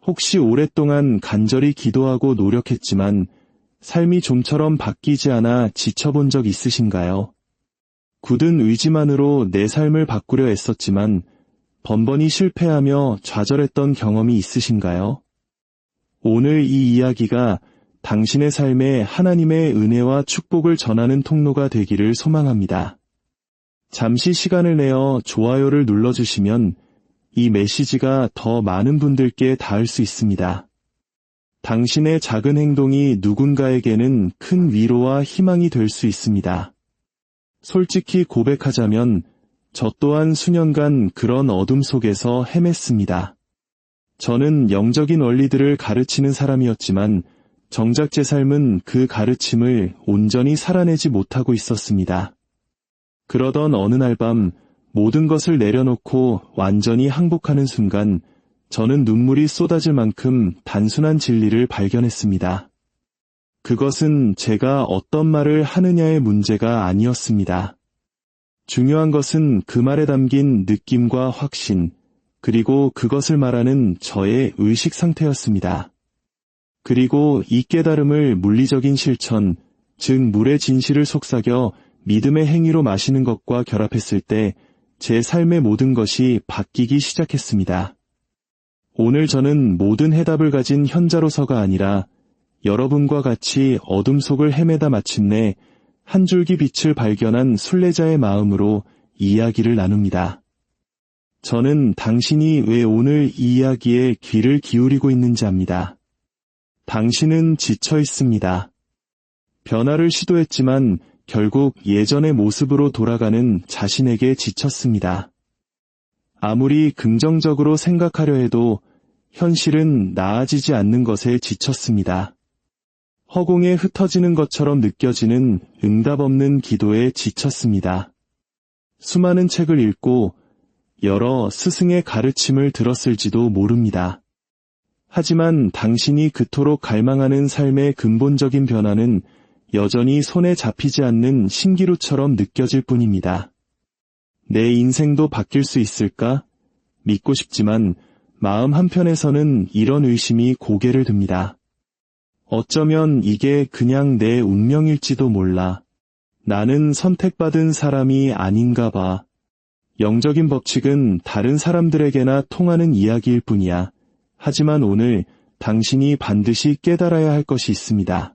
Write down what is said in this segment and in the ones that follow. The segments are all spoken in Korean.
혹시 오랫동안 간절히 기도하고 노력했지만 삶이 좀처럼 바뀌지 않아 지쳐본 적 있으신가요? 굳은 의지만으로 내 삶을 바꾸려 애썼지만 번번이 실패하며 좌절했던 경험이 있으신가요? 오늘 이 이야기가 당신의 삶에 하나님의 은혜와 축복을 전하는 통로가 되기를 소망합니다. 잠시 시간을 내어 좋아요를 눌러주시면 이 메시지가 더 많은 분들께 닿을 수 있습니다. 당신의 작은 행동이 누군가에게는 큰 위로와 희망이 될 수 있습니다. 솔직히 고백하자면 저 또한 수년간 그런 어둠 속에서 헤맸습니다. 저는 영적인 원리들을 가르치는 사람이었지만 정작 제 삶은 그 가르침을 온전히 살아내지 못하고 있었습니다. 그러던 어느 날 밤 모든 것을 내려놓고 완전히 항복하는 순간 저는 눈물이 쏟아질 만큼 단순한 진리를 발견했습니다. 그것은 제가 어떤 말을 하느냐의 문제가 아니었습니다. 중요한 것은 그 말에 담긴 느낌과 확신, 그리고 그것을 말하는 저의 의식 상태였습니다. 그리고 이 깨달음을 물리적인 실천, 즉 물의 진실을 속삭여 믿음의 행위로 마시는 것과 결합했을 때 제 삶의 모든 것이 바뀌기 시작했습니다. 오늘 저는 모든 해답을 가진 현자로서가 아니라 여러분과 같이 어둠 속을 헤매다 마침내 한 줄기 빛을 발견한 순례자의 마음으로 이야기를 나눕니다. 저는 당신이 왜 오늘 이 이야기에 귀를 기울이고 있는지 압니다. 당신은 지쳐 있습니다. 변화를 시도했지만 결국 예전의 모습으로 돌아가는 자신에게 지쳤습니다. 아무리 긍정적으로 생각하려 해도 현실은 나아지지 않는 것에 지쳤습니다. 허공에 흩어지는 것처럼 느껴지는 응답 없는 기도에 지쳤습니다. 수많은 책을 읽고 여러 스승의 가르침을 들었을지도 모릅니다. 하지만 당신이 그토록 갈망하는 삶의 근본적인 변화는 여전히 손에 잡히지 않는 신기루처럼 느껴질 뿐입니다. 내 인생도 바뀔 수 있을까? 믿고 싶지만 마음 한편에서는 이런 의심이 고개를 듭니다. 어쩌면 이게 그냥 내 운명일지도 몰라. 나는 선택받은 사람이 아닌가 봐. 영적인 법칙은 다른 사람들에게나 통하는 이야기일 뿐이야. 하지만 오늘 당신이 반드시 깨달아야 할 것이 있습니다.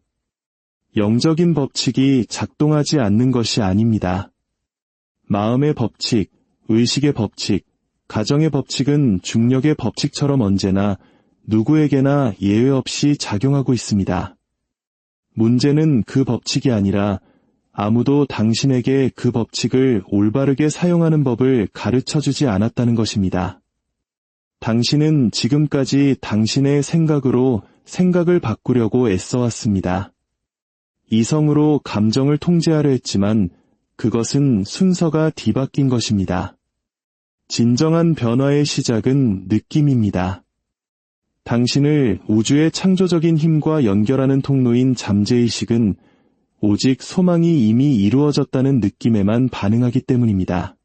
영적인 법칙이 작동하지 않는 것이 아닙니다. 마음의 법칙, 의식의 법칙, 가정의 법칙은 중력의 법칙처럼 언제나 누구에게나 예외 없이 작용하고 있습니다. 문제는 그 법칙이 아니라 아무도 당신에게 그 법칙을 올바르게 사용하는 법을 가르쳐주지 않았다는 것입니다. 당신은 지금까지 당신의 생각으로 생각을 바꾸려고 애써왔습니다. 이성으로 감정을 통제하려 했지만 그것은 순서가 뒤바뀐 것입니다. 진정한 변화의 시작은 느낌입니다. 당신을 우주의 창조적인 힘과 연결하는 통로인 잠재의식은 오직 소망이 이미 이루어졌다는 느낌에만 반응하기 때문입니다.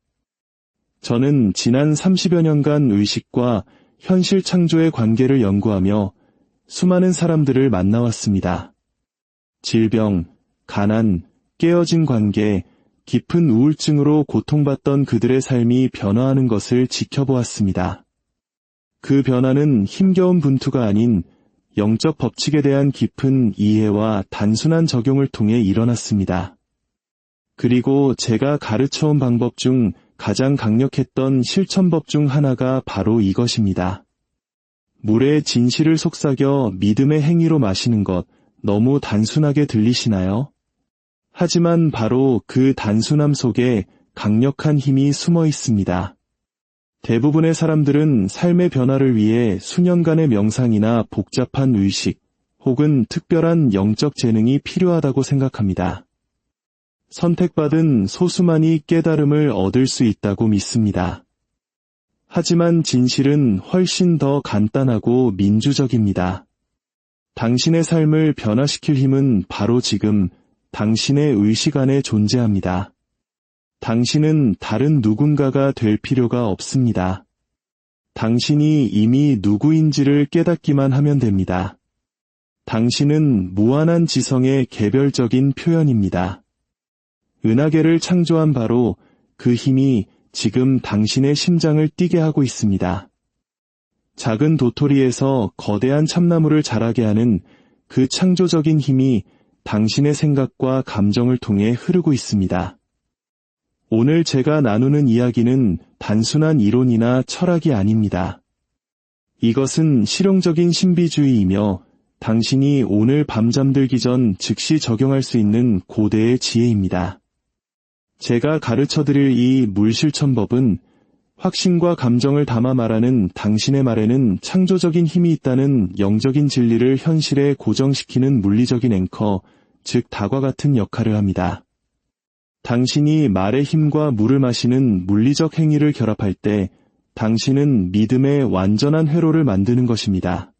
저는 지난 30여 년간 의식과 현실 창조의 관계를 연구하며 수많은 사람들을 만나왔습니다. 질병, 가난, 깨어진 관계, 깊은 우울증으로 고통받던 그들의 삶이 변화하는 것을 지켜보았습니다. 그 변화는 힘겨운 분투가 아닌 영적 법칙에 대한 깊은 이해와 단순한 적용을 통해 일어났습니다. 그리고 제가 가르쳐온 방법 중 가장 강력했던 실천법 중 하나가 바로 이것입니다. 물의 진실을 속삭여 믿음의 행위로 마시는 것, 너무 단순하게 들리시나요? 하지만 바로 그 단순함 속에 강력한 힘이 숨어 있습니다. 대부분의 사람들은 삶의 변화를 위해 수년간의 명상이나 복잡한 의식 혹은 특별한 영적 재능이 필요하다고 생각합니다. 선택받은 소수만이 깨달음을 얻을 수 있다고 믿습니다. 하지만 진실은 훨씬 더 간단하고 민주적입니다. 당신의 삶을 변화시킬 힘은 바로 지금 당신의 의식 안에 존재합니다. 당신은 다른 누군가가 될 필요가 없습니다. 당신이 이미 누구인지를 깨닫기만 하면 됩니다. 당신은 무한한 지성의 개별적인 표현입니다. 은하계를 창조한 바로 그 힘이 지금 당신의 심장을 뛰게 하고 있습니다. 작은 도토리에서 거대한 참나무를 자라게 하는 그 창조적인 힘이 당신의 생각과 감정을 통해 흐르고 있습니다. 오늘 제가 나누는 이야기는 단순한 이론이나 철학이 아닙니다. 이것은 실용적인 신비주의이며 당신이 오늘 밤 잠들기 전 즉시 적용할 수 있는 고대의 지혜입니다. 제가 가르쳐드릴 이 물실천법은 확신과 감정을 담아 말하는 당신의 말에는 창조적인 힘이 있다는 영적인 진리를 현실에 고정시키는 물리적인 앵커, 즉 다과 같은 역할을 합니다. 당신이 말의 힘과 물을 마시는 물리적 행위를 결합할 때 당신은 믿음의 완전한 회로를 만드는 것입니다.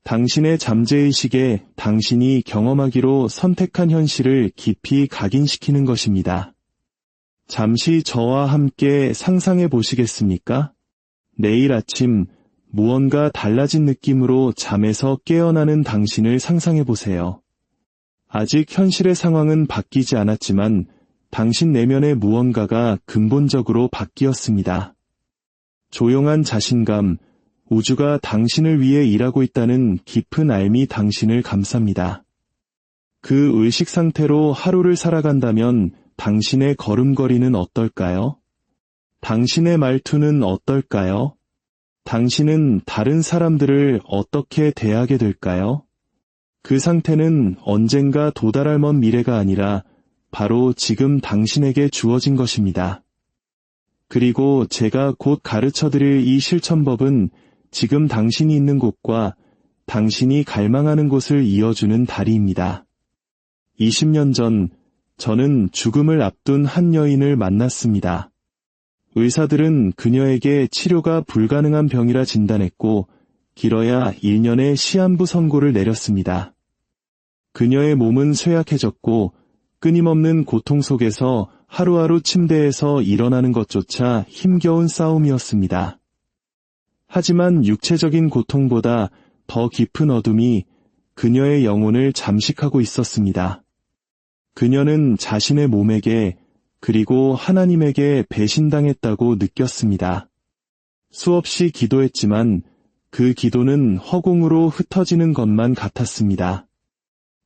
당신의 잠재의식에 당신이 경험하기로 선택한 현실을 깊이 각인시키는 것입니다. 잠시 저와 함께 상상해 보시겠습니까? 내일 아침 무언가 달라진 느낌으로 잠에서 깨어나는 당신을 상상해 보세요. 아직 현실의 상황은 바뀌지 않았지만 당신 내면의 무언가가 근본적으로 바뀌었습니다. 조용한 자신감, 우주가 당신을 위해 일하고 있다는 깊은 알미 당신을 감쌉니다. 그 의식 상태로 하루를 살아간다면 당신의 걸음걸이는 어떨까요? 당신의 말투는 어떨까요? 당신은 다른 사람들을 어떻게 대하게 될까요? 그 상태는 언젠가 도달할 먼 미래가 아니라 바로 지금 당신에게 주어진 것입니다. 그리고 제가 곧 가르쳐드릴 이 실천법은 지금 당신이 있는 곳과 당신이 갈망하는 곳을 이어주는 다리입니다. 20년 전 저는 죽음을 앞둔 한 여인을 만났습니다. 의사들은 그녀에게 치료가 불가능한 병이라 진단했고 길어야 1년의 시한부 선고를 내렸습니다. 그녀의 몸은 쇠약해졌고 끊임없는 고통 속에서 하루하루 침대에서 일어나는 것조차 힘겨운 싸움이었습니다. 하지만 육체적인 고통보다 더 깊은 어둠이 그녀의 영혼을 잠식하고 있었습니다. 그녀는 자신의 몸에게 그리고 하나님에게 배신당했다고 느꼈습니다. 수없이 기도했지만 그 기도는 허공으로 흩어지는 것만 같았습니다.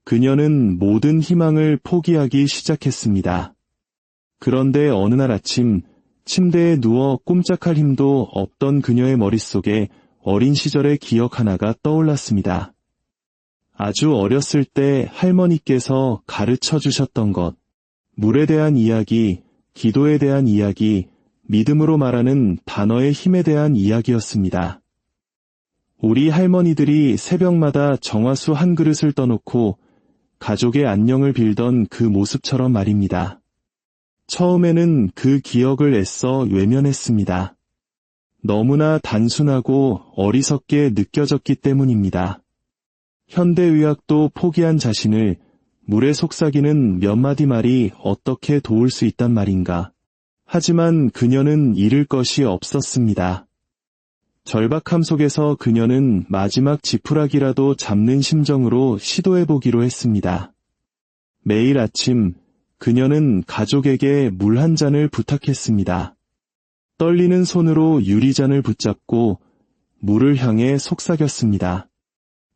그녀는 모든 희망을 포기하기 시작했습니다. 그런데 어느 날 아침 침대에 누워 꼼짝할 힘도 없던 그녀의 머릿속에 어린 시절의 기억 하나가 떠올랐습니다. 아주 어렸을 때 할머니께서 가르쳐 주셨던 것, 물에 대한 이야기, 기도에 대한 이야기, 믿음으로 말하는 단어의 힘에 대한 이야기였습니다. 우리 할머니들이 새벽마다 정화수 한 그릇을 떠놓고 가족의 안녕을 빌던 그 모습처럼 말입니다. 처음에는 그 기억을 애써 외면했습니다. 너무나 단순하고 어리석게 느껴졌기 때문입니다. 현대의학도 포기한 자신을 물에 속삭이는 몇 마디 말이 어떻게 도울 수 있단 말인가. 하지만 그녀는 잃을 것이 없었습니다. 절박함 속에서 그녀는 마지막 지푸라기라도 잡는 심정으로 시도해보기로 했습니다. 매일 아침 그녀는 가족에게 물 한 잔을 부탁했습니다. 떨리는 손으로 유리잔을 붙잡고 물을 향해 속삭였습니다.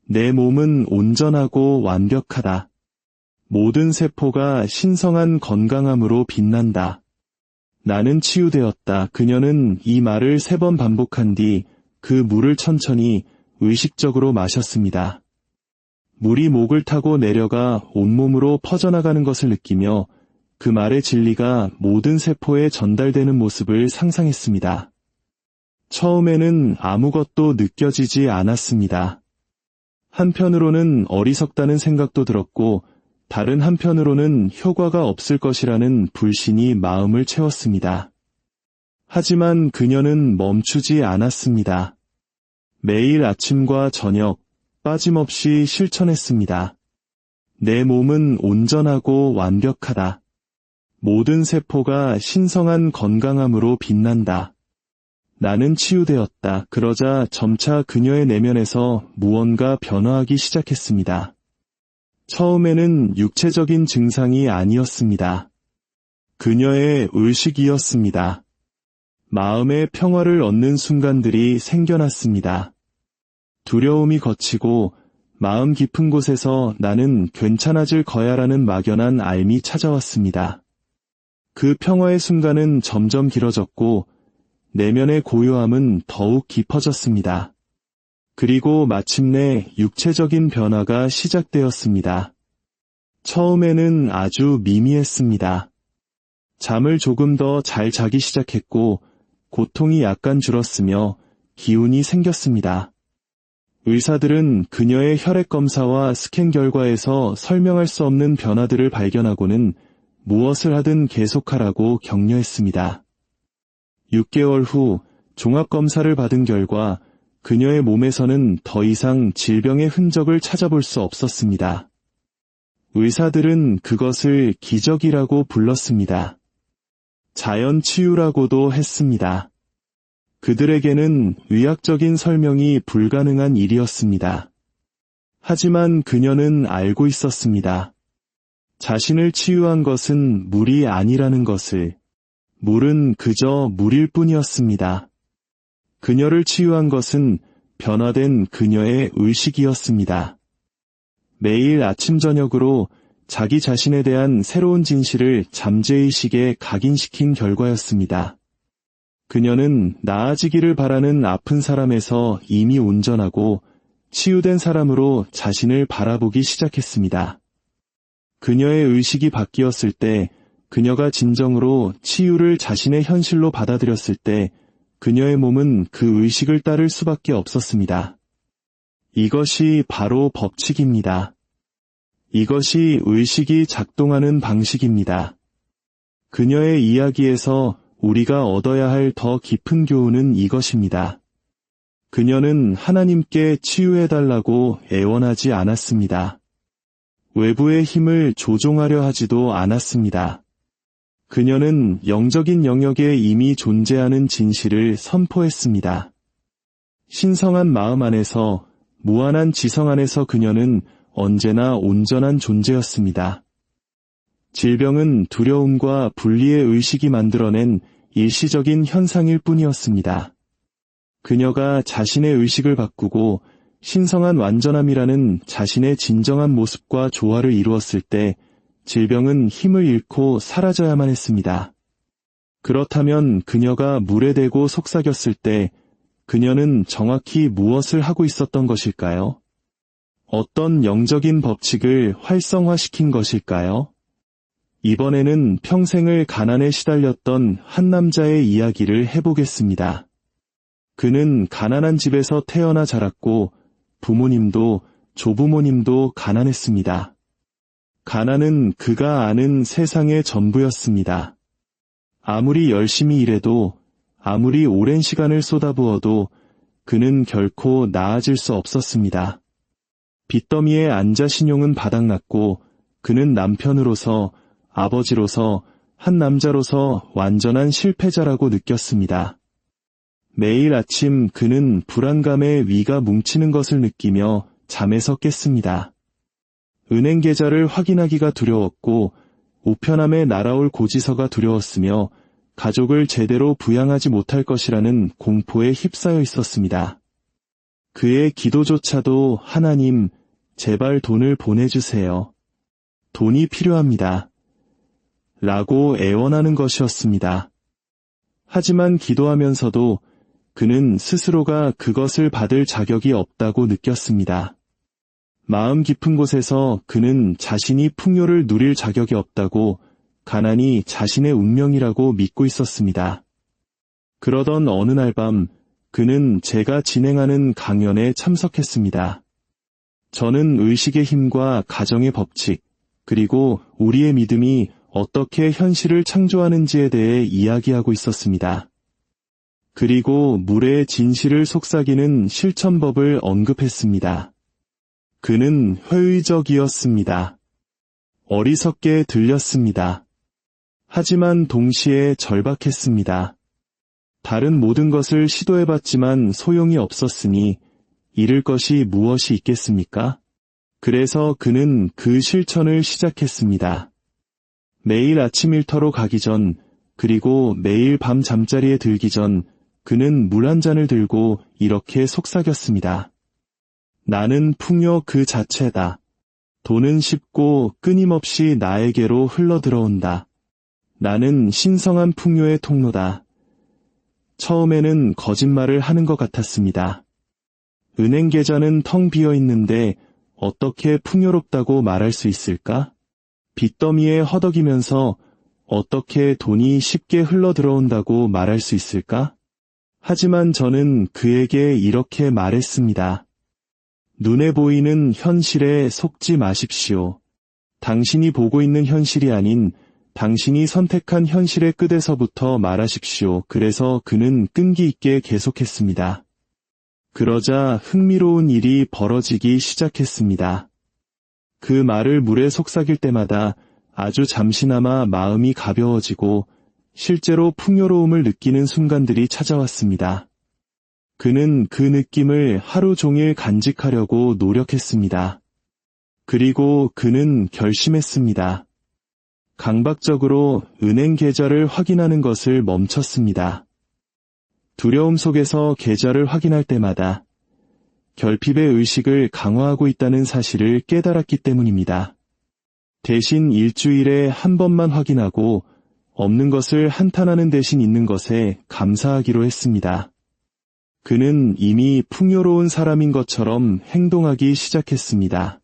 내 몸은 온전하고 완벽하다. 모든 세포가 신성한 건강함으로 빛난다. 나는 치유되었다. 그녀는 이 말을 3번 반복한 뒤 그 물을 천천히 의식적으로 마셨습니다. 물이 목을 타고 내려가 온몸으로 퍼져나가는 것을 느끼며 그 말의 진리가 모든 세포에 전달되는 모습을 상상했습니다. 처음에는 아무것도 느껴지지 않았습니다. 한편으로는 어리석다는 생각도 들었고 다른 한편으로는 효과가 없을 것이라는 불신이 마음을 채웠습니다. 하지만 그녀는 멈추지 않았습니다. 매일 아침과 저녁 빠짐없이 실천했습니다. 내 몸은 온전하고 완벽하다. 모든 세포가 신성한 건강함으로 빛난다. 나는 치유되었다. 그러자 점차 그녀의 내면에서 무언가 변화하기 시작했습니다. 처음에는 육체적인 증상이 아니었습니다. 그녀의 의식이었습니다. 마음의 평화를 얻는 순간들이 생겨났습니다. 두려움이 걷히고 마음 깊은 곳에서 나는 괜찮아질 거야라는 막연한 알미 찾아왔습니다. 그 평화의 순간은 점점 길어졌고 내면의 고요함은 더욱 깊어졌습니다. 그리고 마침내 육체적인 변화가 시작되었습니다. 처음에는 아주 미미했습니다. 잠을 조금 더 잘 자기 시작했고 고통이 약간 줄었으며 기운이 생겼습니다. 의사들은 그녀의 혈액 검사와 스캔 결과에서 설명할 수 없는 변화들을 발견하고는 무엇을 하든 계속하라고 격려했습니다. 6개월 후 종합검사를 받은 결과 그녀의 몸에서는 더 이상 질병의 흔적을 찾아볼 수 없었습니다. 의사들은 그것을 기적이라고 불렀습니다. 자연 치유라고도 했습니다. 그들에게는 의학적인 설명이 불가능한 일이었습니다. 하지만 그녀는 알고 있었습니다. 자신을 치유한 것은 물이 아니라는 것을. 물은 그저 물일 뿐이었습니다. 그녀를 치유한 것은 변화된 그녀의 의식이었습니다. 매일 아침 저녁으로 자기 자신에 대한 새로운 진실을 잠재의식에 각인시킨 결과였습니다. 그녀는 나아지기를 바라는 아픈 사람에서 이미 온전하고 치유된 사람으로 자신을 바라보기 시작했습니다. 그녀의 의식이 바뀌었을 때, 그녀가 진정으로 치유를 자신의 현실로 받아들였을 때, 그녀의 몸은 그 의식을 따를 수밖에 없었습니다. 이것이 바로 법칙입니다. 이것이 의식이 작동하는 방식입니다. 그녀의 이야기에서 우리가 얻어야 할 더 깊은 교훈은 이것입니다. 그녀는 하나님께 치유해달라고 애원하지 않았습니다. 외부의 힘을 조종하려 하지도 않았습니다. 그녀는 영적인 영역에 이미 존재하는 진실을 선포했습니다. 신성한 마음 안에서, 무한한 지성 안에서 그녀는 언제나 온전한 존재였습니다. 질병은 두려움과 분리의 의식이 만들어낸 일시적인 현상일 뿐이었습니다. 그녀가 자신의 의식을 바꾸고 신성한 완전함이라는 자신의 진정한 모습과 조화를 이루었을 때 질병은 힘을 잃고 사라져야만 했습니다. 그렇다면 그녀가 물에 대고 속삭였을 때 그녀는 정확히 무엇을 하고 있었던 것일까요? 어떤 영적인 법칙을 활성화시킨 것일까요? 이번에는 평생을 가난에 시달렸던 한 남자의 이야기를 해보겠습니다. 그는 가난한 집에서 태어나 자랐고 부모님도 조부모님도 가난했습니다. 가난은 그가 아는 세상의 전부였습니다. 아무리 열심히 일해도, 아무리 오랜 시간을 쏟아부어도 그는 결코 나아질 수 없었습니다. 빚더미에 앉아 신용은 바닥났고 그는 남편으로서, 아버지로서, 한 남자로서 완전한 실패자라고 느꼈습니다. 매일 아침 그는 불안감에 위가 뭉치는 것을 느끼며 잠에서 깼습니다. 은행 계좌를 확인하기가 두려웠고 우편함에 날아올 고지서가 두려웠으며 가족을 제대로 부양하지 못할 것이라는 공포에 휩싸여 있었습니다. 그의 기도조차도 하나님, 제발 돈을 보내주세요. 돈이 필요합니다. 라고 애원하는 것이었습니다. 하지만 기도하면서도 그는 스스로가 그것을 받을 자격이 없다고 느꼈습니다. 마음 깊은 곳에서 그는 자신이 풍요를 누릴 자격이 없다고, 가난이 자신의 운명이라고 믿고 있었습니다. 그러던 어느 날 밤 그는 제가 진행하는 강연에 참석했습니다. 저는 의식의 힘과 가정의 법칙, 그리고 우리의 믿음이 어떻게 현실을 창조하는지에 대해 이야기하고 있었습니다. 그리고 물의 진실을 속삭이는 실천법을 언급했습니다. 그는 회의적이었습니다. 어리석게 들렸습니다. 하지만 동시에 절박했습니다. 다른 모든 것을 시도해봤지만 소용이 없었으니 잃을 것이 무엇이 있겠습니까? 그래서 그는 그 실천을 시작했습니다. 매일 아침 일터로 가기 전, 그리고 매일 밤 잠자리에 들기 전, 그는 물 한 잔을 들고 이렇게 속삭였습니다. 나는 풍요 그 자체다. 돈은 쉽고 끊임없이 나에게로 흘러들어온다. 나는 신성한 풍요의 통로다. 처음에는 거짓말을 하는 것 같았습니다. 은행 계좌는 텅 비어 있는데 어떻게 풍요롭다고 말할 수 있을까? 빚더미에 허덕이면서 어떻게 돈이 쉽게 흘러들어온다고 말할 수 있을까? 하지만 저는 그에게 이렇게 말했습니다. 눈에 보이는 현실에 속지 마십시오. 당신이 보고 있는 현실이 아닌 당신이 선택한 현실의 끝에서부터 말하십시오. 그래서 그는 끈기 있게 계속했습니다. 그러자 흥미로운 일이 벌어지기 시작했습니다. 그 말을 물에 속삭일 때마다 아주 잠시나마 마음이 가벼워지고 실제로 풍요로움을 느끼는 순간들이 찾아왔습니다. 그는 그 느낌을 하루 종일 간직하려고 노력했습니다. 그리고 그는 결심했습니다. 강박적으로 은행 계좌를 확인하는 것을 멈췄습니다. 두려움 속에서 계좌를 확인할 때마다 결핍의 의식을 강화하고 있다는 사실을 깨달았기 때문입니다. 대신 일주일에 한 번만 확인하고 없는 것을 한탄하는 대신 있는 것에 감사하기로 했습니다. 그는 이미 풍요로운 사람인 것처럼 행동하기 시작했습니다.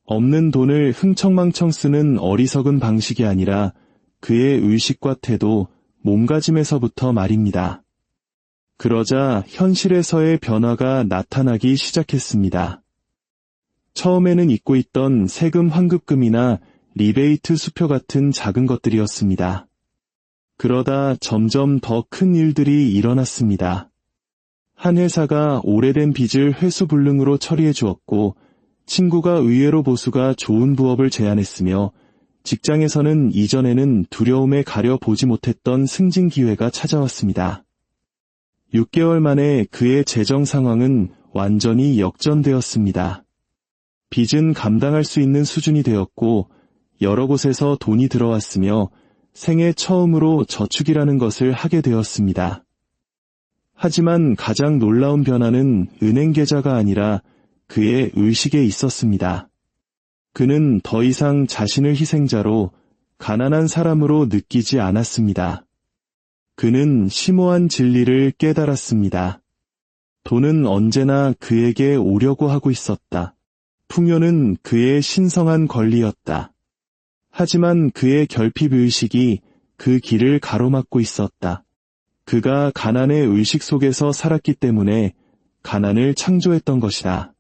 없는 돈을 흥청망청 쓰는 어리석은 방식이 아니라 그의 의식과 태도, 몸가짐에서부터 말입니다. 그러자 현실에서의 변화가 나타나기 시작했습니다. 처음에는 잊고 있던 세금 환급금이나 리베이트 수표 같은 작은 것들이었습니다. 그러다 점점 더 큰 일들이 일어났습니다. 한 회사가 오래된 빚을 회수불능으로 처리해 주었고 친구가 의외로 보수가 좋은 부업을 제안했으며 직장에서는 이전에는 두려움에 가려 보지 못했던 승진 기회가 찾아왔습니다. 6개월 만에 그의 재정 상황은 완전히 역전되었습니다. 빚은 감당할 수 있는 수준이 되었고 여러 곳에서 돈이 들어왔으며 생애 처음으로 저축이라는 것을 하게 되었습니다. 하지만 가장 놀라운 변화는 은행 계좌가 아니라 그의 의식에 있었습니다. 그는 더 이상 자신을 희생자로 가난한 사람으로 느끼지 않았습니다. 그는 심오한 진리를 깨달았습니다. 돈은 언제나 그에게 오려고 하고 있었다. 풍요는 그의 신성한 권리였다. 하지만 그의 결핍의식이 그 길을 가로막고 있었다. 그가 가난의 의식 속에서 살았기 때문에 가난을 창조했던 것이다.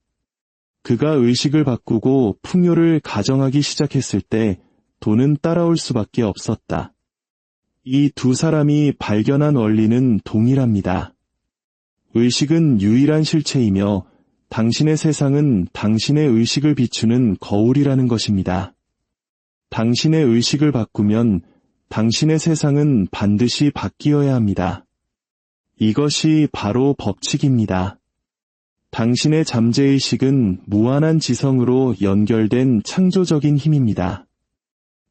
그가 의식을 바꾸고 풍요를 가정하기 시작했을 때 돈은 따라올 수밖에 없었다. 이 두 사람이 발견한 원리는 동일합니다. 의식은 유일한 실체이며 당신의 세상은 당신의 의식을 비추는 거울이라는 것입니다. 당신의 의식을 바꾸면 당신의 세상은 반드시 바뀌어야 합니다. 이것이 바로 법칙입니다. 당신의 잠재의식은 무한한 지성으로 연결된 창조적인 힘입니다.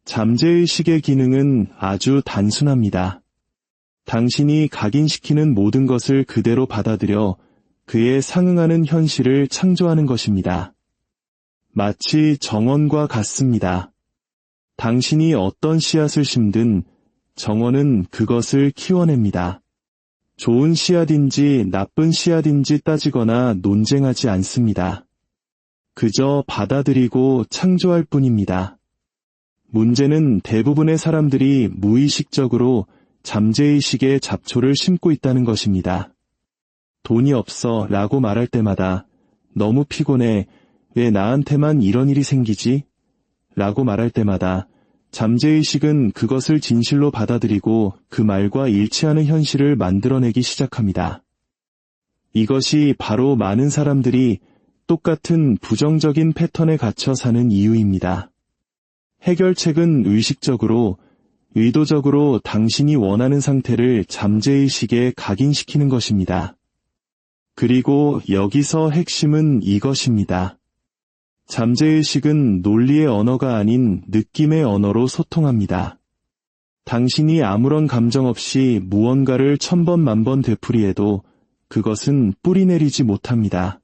잠재의식의 기능은 아주 단순합니다. 당신이 각인시키는 모든 것을 그대로 받아들여 그에 상응하는 현실을 창조하는 것입니다. 마치 정원과 같습니다. 당신이 어떤 씨앗을 심든 정원은 그것을 키워냅니다. 좋은 씨앗인지 나쁜 씨앗인지 따지거나 논쟁하지 않습니다. 그저 받아들이고 창조할 뿐입니다. 문제는 대부분의 사람들이 무의식적으로 잠재의식에 잡초를 심고 있다는 것입니다. 돈이 없어 라고 말할 때마다 너무 피곤해, 왜 나한테만 이런 일이 생기지? 라고 말할 때마다 잠재의식은 그것을 진실로 받아들이고 그 말과 일치하는 현실을 만들어내기 시작합니다. 이것이 바로 많은 사람들이 똑같은 부정적인 패턴에 갇혀 사는 이유입니다. 해결책은 의식적으로 의도적으로 당신이 원하는 상태를 잠재의식에 각인시키는 것입니다. 그리고 여기서 핵심은 이것입니다. 잠재의식은 논리의 언어가 아닌 느낌의 언어로 소통합니다. 당신이 아무런 감정 없이 무언가를 1000번 만번 되풀이해도 그것은 뿌리내리지 못합니다.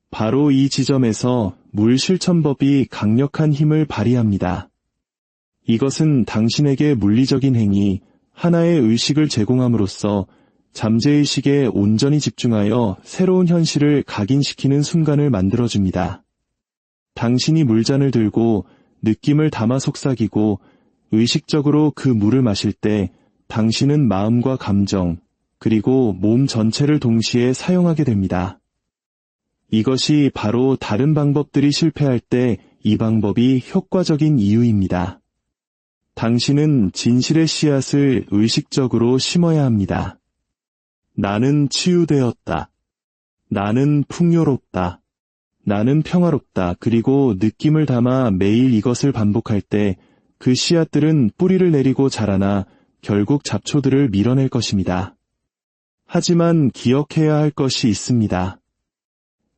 바로 이 지점에서 물실천법이 강력한 힘을 발휘합니다. 이것은 당신에게 물리적인 행위, 하나의 의식을 제공함으로써 잠재의식에 온전히 집중하여 새로운 현실을 각인시키는 순간을 만들어줍니다. 당신이 물잔을 들고 느낌을 담아 속삭이고 의식적으로 그 물을 마실 때 당신은 마음과 감정, 그리고 몸 전체를 동시에 사용하게 됩니다. 이것이 바로 다른 방법들이 실패할 때 이 방법이 효과적인 이유입니다. 당신은 진실의 씨앗을 의식적으로 심어야 합니다. 나는 치유되었다. 나는 풍요롭다. 나는 평화롭다. 그리고 느낌을 담아 매일 이것을 반복할 때 그 씨앗들은 뿌리를 내리고 자라나 결국 잡초들을 밀어낼 것입니다. 하지만 기억해야 할 것이 있습니다.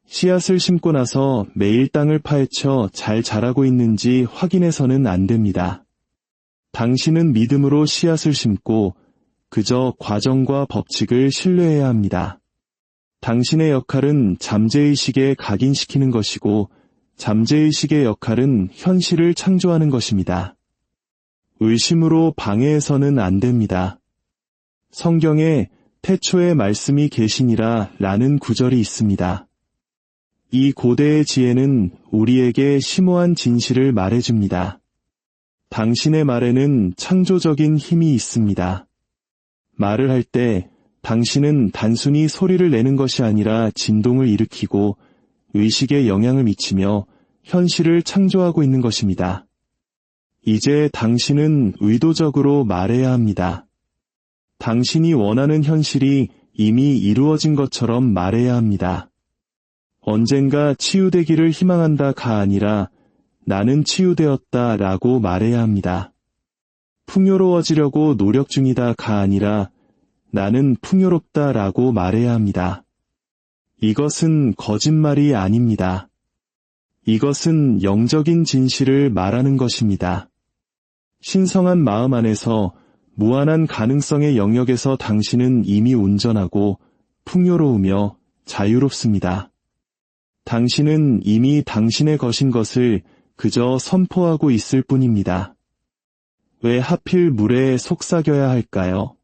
씨앗을 심고 나서 매일 땅을 파헤쳐 잘 자라고 있는지 확인해서는 안 됩니다. 당신은 믿음으로 씨앗을 심고 그저 과정과 법칙을 신뢰해야 합니다. 당신의 역할은 잠재의식에 각인시키는 것이고 잠재의식의 역할은 현실을 창조하는 것입니다. 의심으로 방해해서는 안 됩니다. 성경에 태초에 말씀이 계시니라 라는 구절이 있습니다. 이 고대의 지혜는 우리에게 심오한 진실을 말해줍니다. 당신의 말에는 창조적인 힘이 있습니다. 말을 할 때 당신은 단순히 소리를 내는 것이 아니라 진동을 일으키고 의식에 영향을 미치며 현실을 창조하고 있는 것입니다. 이제 당신은 의도적으로 말해야 합니다. 당신이 원하는 현실이 이미 이루어진 것처럼 말해야 합니다. 언젠가 치유되기를 희망한다가 아니라 나는 치유되었다 라고 말해야 합니다. 풍요로워지려고 노력 중이다가 아니라 나는 풍요롭다 라고 말해야 합니다. 이것은 거짓말이 아닙니다. 이것은 영적인 진실을 말하는 것입니다. 신성한 마음 안에서 무한한 가능성의 영역에서 당신은 이미 온전하고 풍요로우며 자유롭습니다. 당신은 이미 당신의 것인 것을 그저 선포하고 있을 뿐입니다. 왜 하필 물에 속삭여야 할까요?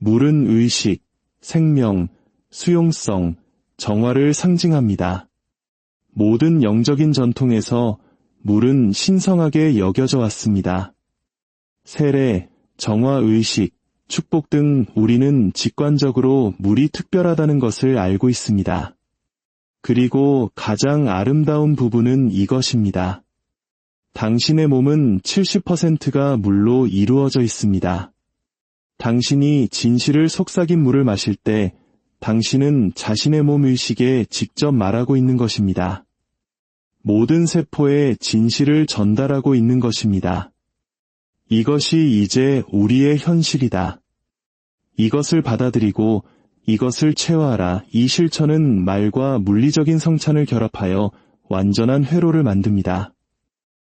물은 의식, 생명, 수용성, 정화를 상징합니다. 모든 영적인 전통에서 물은 신성하게 여겨져 왔습니다. 세례, 정화의식, 축복 등 우리는 직관적으로 물이 특별하다는 것을 알고 있습니다. 그리고 가장 아름다운 부분은 이것입니다. 당신의 몸은 70%가 물로 이루어져 있습니다. 당신이 진실을 속삭인 물을 마실 때 당신은 자신의 몸 의식에 직접 말하고 있는 것입니다. 모든 세포에 진실을 전달하고 있는 것입니다. 이것이 이제 우리의 현실이다. 이것을 받아들이고 이것을 체화하라. 이 실천은 말과 물리적인 성찬을 결합하여 완전한 회로를 만듭니다.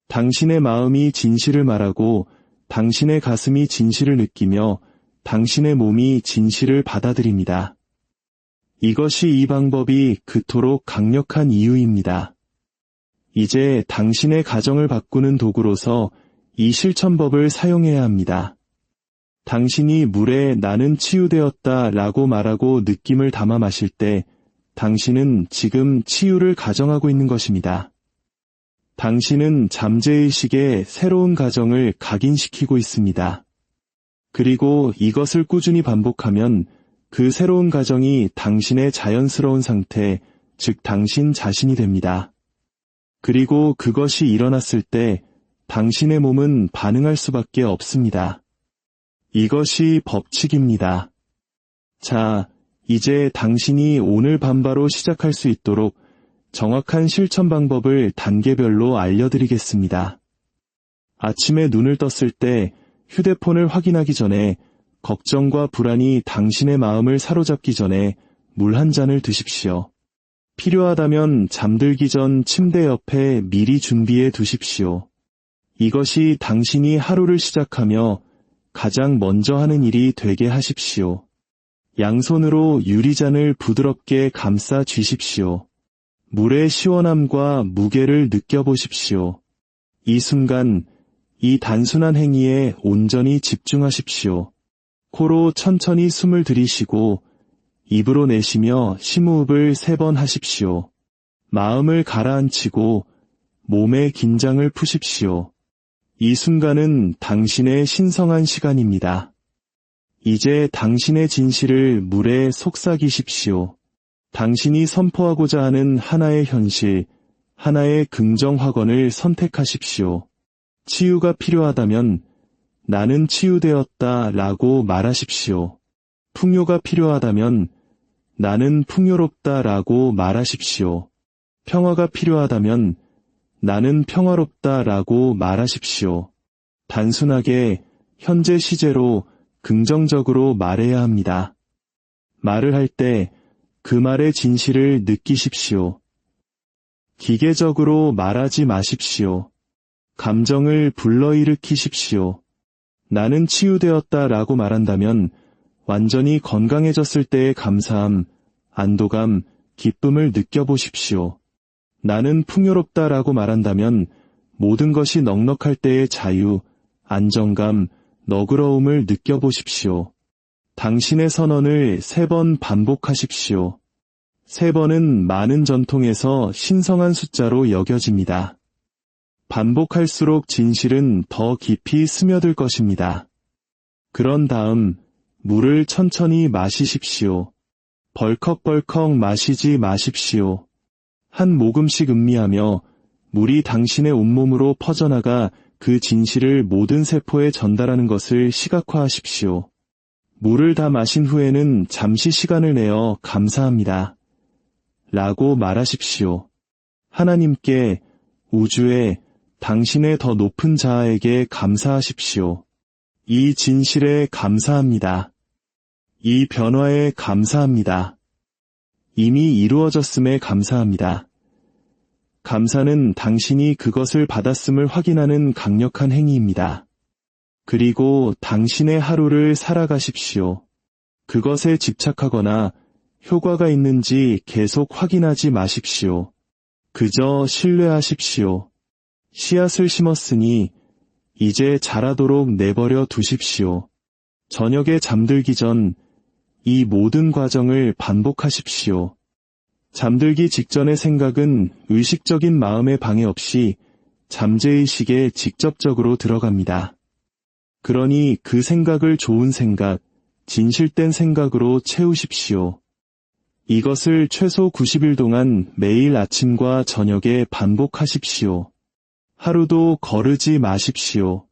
당신의 마음이 진실을 말하고 당신의 가슴이 진실을 느끼며 당신의 몸이 진실을 받아들입니다. 이것이 이 방법이 그토록 강력한 이유입니다. 이제 당신의 가정을 바꾸는 도구로서 이 실천법을 사용해야 합니다. 당신이 물에 나는 치유되었다 라고 말하고 느낌을 담아 마실 때 당신은 지금 치유를 가정하고 있는 것입니다. 당신은 잠재의식의 새로운 가정을 각인시키고 있습니다. 그리고 이것을 꾸준히 반복하면 그 새로운 가정이 당신의 자연스러운 상태, 즉 당신 자신이 됩니다. 그리고 그것이 일어났을 때 당신의 몸은 반응할 수밖에 없습니다. 이것이 법칙입니다. 자, 이제 당신이 오늘 밤 바로 시작할 수 있도록 정확한 실천 방법을 단계별로 알려드리겠습니다. 아침에 눈을 떴을 때 휴대폰을 확인하기 전에, 걱정과 불안이 당신의 마음을 사로잡기 전에 물 한 잔을 드십시오. 필요하다면 잠들기 전 침대 옆에 미리 준비해 두십시오. 이것이 당신이 하루를 시작하며 가장 먼저 하는 일이 되게 하십시오. 양손으로 유리잔을 부드럽게 감싸 쥐십시오. 물의 시원함과 무게를 느껴보십시오. 이 순간, 이 단순한 행위에 온전히 집중하십시오. 코로 천천히 숨을 들이쉬고 입으로 내쉬며 심호흡을 3번 하십시오. 마음을 가라앉히고 몸의 긴장을 푸십시오. 이 순간은 당신의 신성한 시간입니다. 이제 당신의 진실을 물에 속삭이십시오. 당신이 선포하고자 하는 하나의 현실, 하나의 긍정 확언을 선택하십시오. 치유가 필요하다면 나는 치유되었다 라고 말하십시오. 풍요가 필요하다면 나는 풍요롭다 라고 말하십시오. 평화가 필요하다면 나는 평화롭다 라고 말하십시오. 단순하게 현재 시제로 긍정적으로 말해야 합니다. 말을 할 때 그 말의 진실을 느끼십시오. 기계적으로 말하지 마십시오. 감정을 불러일으키십시오. 나는 치유되었다 라고 말한다면 완전히 건강해졌을 때의 감사함, 안도감, 기쁨을 느껴보십시오. 나는 풍요롭다 라고 말한다면 모든 것이 넉넉할 때의 자유, 안정감, 너그러움을 느껴보십시오. 당신의 선언을 3번 반복하십시오. 3번은 많은 전통에서 신성한 숫자로 여겨집니다. 반복할수록 진실은 더 깊이 스며들 것입니다. 그런 다음 물을 천천히 마시십시오. 벌컥벌컥 마시지 마십시오. 한 모금씩 음미하며 물이 당신의 온몸으로 퍼져나가 그 진실을 모든 세포에 전달하는 것을 시각화하십시오. 물을 다 마신 후에는 잠시 시간을 내어 감사합니다. 라고 말하십시오. 하나님께, 우주에, 당신의 더 높은 자아에게 감사하십시오. 이 진실에 감사합니다. 이 변화에 감사합니다. 이미 이루어졌음에 감사합니다. 감사는 당신이 그것을 받았음을 확인하는 강력한 행위입니다. 그리고 당신의 하루를 살아가십시오. 그것에 집착하거나 효과가 있는지 계속 확인하지 마십시오. 그저 신뢰하십시오. 씨앗을 심었으니 이제 자라도록 내버려 두십시오. 저녁에 잠들기 전 이 모든 과정을 반복하십시오. 잠들기 직전의 생각은 의식적인 마음의 방해 없이 잠재의식에 직접적으로 들어갑니다. 그러니 그 생각을 좋은 생각, 진실된 생각으로 채우십시오. 이것을 최소 90일 동안 매일 아침과 저녁에 반복하십시오. 하루도 거르지 마십시오.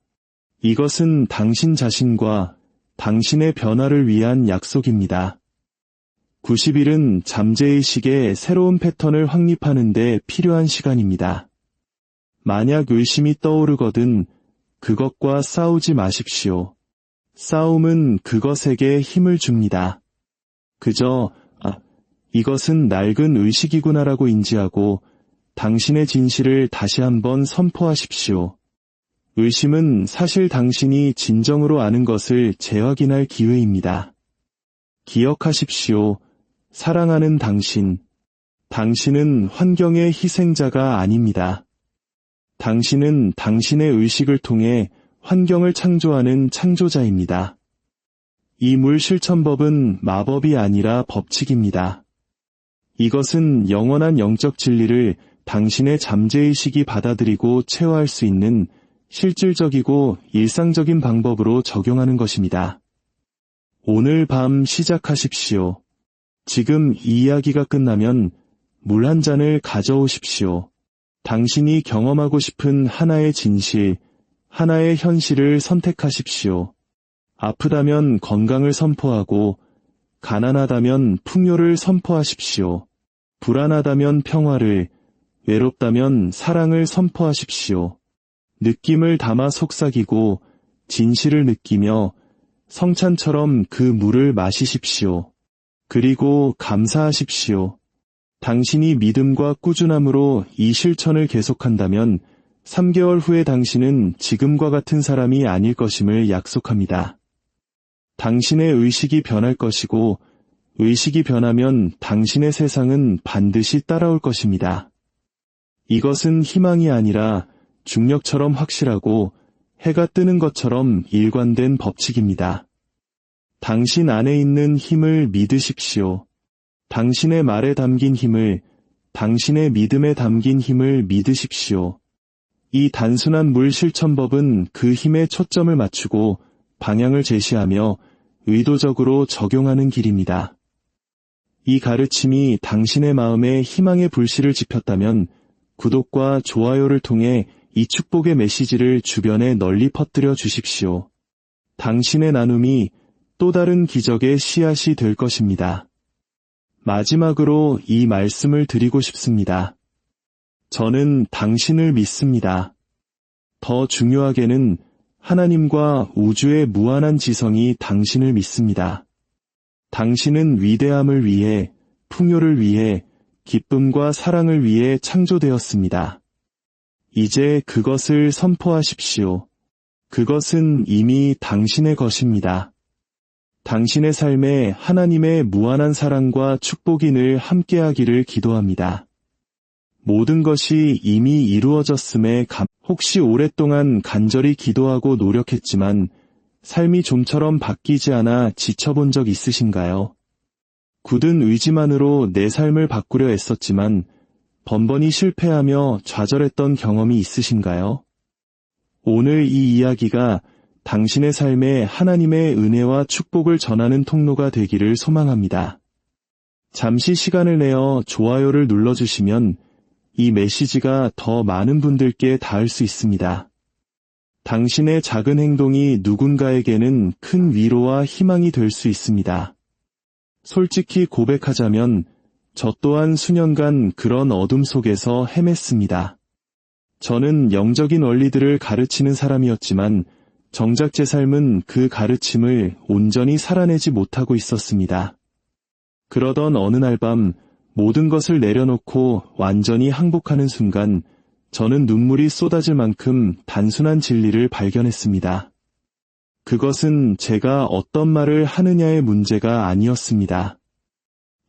이것은 당신 자신과 당신의 변화를 위한 약속입니다. 90일은 잠재의식의 새로운 패턴을 확립하는 데 필요한 시간입니다. 만약 의심이 떠오르거든 그것과 싸우지 마십시오. 싸움은 그것에게 힘을 줍니다. 그저 이것은 낡은 의식이구나라고 인지하고 당신의 진실을 다시 한번 선포하십시오. 의심은 사실 당신이 진정으로 아는 것을 재확인할 기회입니다. 기억하십시오. 사랑하는 당신. 당신은 환경의 희생자가 아닙니다. 당신은 당신의 의식을 통해 환경을 창조하는 창조자입니다. 이 물 실천법은 마법이 아니라 법칙입니다. 이것은 영원한 영적 진리를 당신의 잠재의식이 받아들이고 체화할 수 있는 실질적이고 일상적인 방법으로 적용하는 것입니다. 오늘 밤 시작하십시오. 지금 이 이야기가 끝나면 물 한 잔을 가져오십시오. 당신이 경험하고 싶은 하나의 진실, 하나의 현실을 선택하십시오. 아프다면 건강을 선포하고, 가난하다면 풍요를 선포하십시오. 불안하다면 평화를, 외롭다면 사랑을 선포하십시오. 느낌을 담아 속삭이고 진실을 느끼며 성찬처럼 그 물을 마시십시오. 그리고 감사하십시오. 당신이 믿음과 꾸준함으로 이 실천을 계속한다면 3개월 후에 당신은 지금과 같은 사람이 아닐 것임을 약속합니다. 당신의 의식이 변할 것이고 의식이 변하면 당신의 세상은 반드시 따라올 것입니다. 이것은 희망이 아니라 중력처럼 확실하고 해가 뜨는 것처럼 일관된 법칙입니다. 당신 안에 있는 힘을 믿으십시오. 당신의 말에 담긴 힘을, 당신의 믿음에 담긴 힘을 믿으십시오. 이 단순한 물 실천법은 그 힘에 초점을 맞추고 방향을 제시하며 의도적으로 적용하는 길입니다. 이 가르침이 당신의 마음에 희망의 불씨를 지폈다면 구독과 좋아요를 통해 이 축복의 메시지를 주변에 널리 퍼뜨려 주십시오. 당신의 나눔이 또 다른 기적의 씨앗이 될 것입니다. 마지막으로 이 말씀을 드리고 싶습니다. 저는 당신을 믿습니다. 더 중요하게는 하나님과 우주의 무한한 지성이 당신을 믿습니다. 당신은 위대함을 위해, 풍요를 위해, 기쁨과 사랑을 위해 창조되었습니다. 이제 그것을 선포하십시오. 그것은 이미 당신의 것입니다. 당신의 삶에 하나님의 무한한 사랑과 축복이 늘 함께하기를 기도합니다. 모든 것이 이미 이루어졌음에 혹시 오랫동안 간절히 기도하고 노력했지만 삶이 좀처럼 바뀌지 않아 지쳐본 적 있으신가요? 굳은 의지만으로 내 삶을 바꾸려 애썼지만 번번이 실패하며 좌절했던 경험이 있으신가요? 오늘 이 이야기가 당신의 삶에 하나님의 은혜와 축복을 전하는 통로가 되기를 소망합니다. 잠시 시간을 내어 좋아요를 눌러주시면 이 메시지가 더 많은 분들께 닿을 수 있습니다. 당신의 작은 행동이 누군가에게는 큰 위로와 희망이 될 수 있습니다. 솔직히 고백하자면 저 또한 수년간 그런 어둠 속에서 헤맸습니다. 저는 영적인 원리들을 가르치는 사람이었지만 정작 제 삶은 그 가르침을 온전히 살아내지 못하고 있었습니다. 그러던 어느 날 밤 모든 것을 내려놓고 완전히 항복하는 순간 저는 눈물이 쏟아질 만큼 단순한 진리를 발견했습니다. 그것은 제가 어떤 말을 하느냐의 문제가 아니었습니다.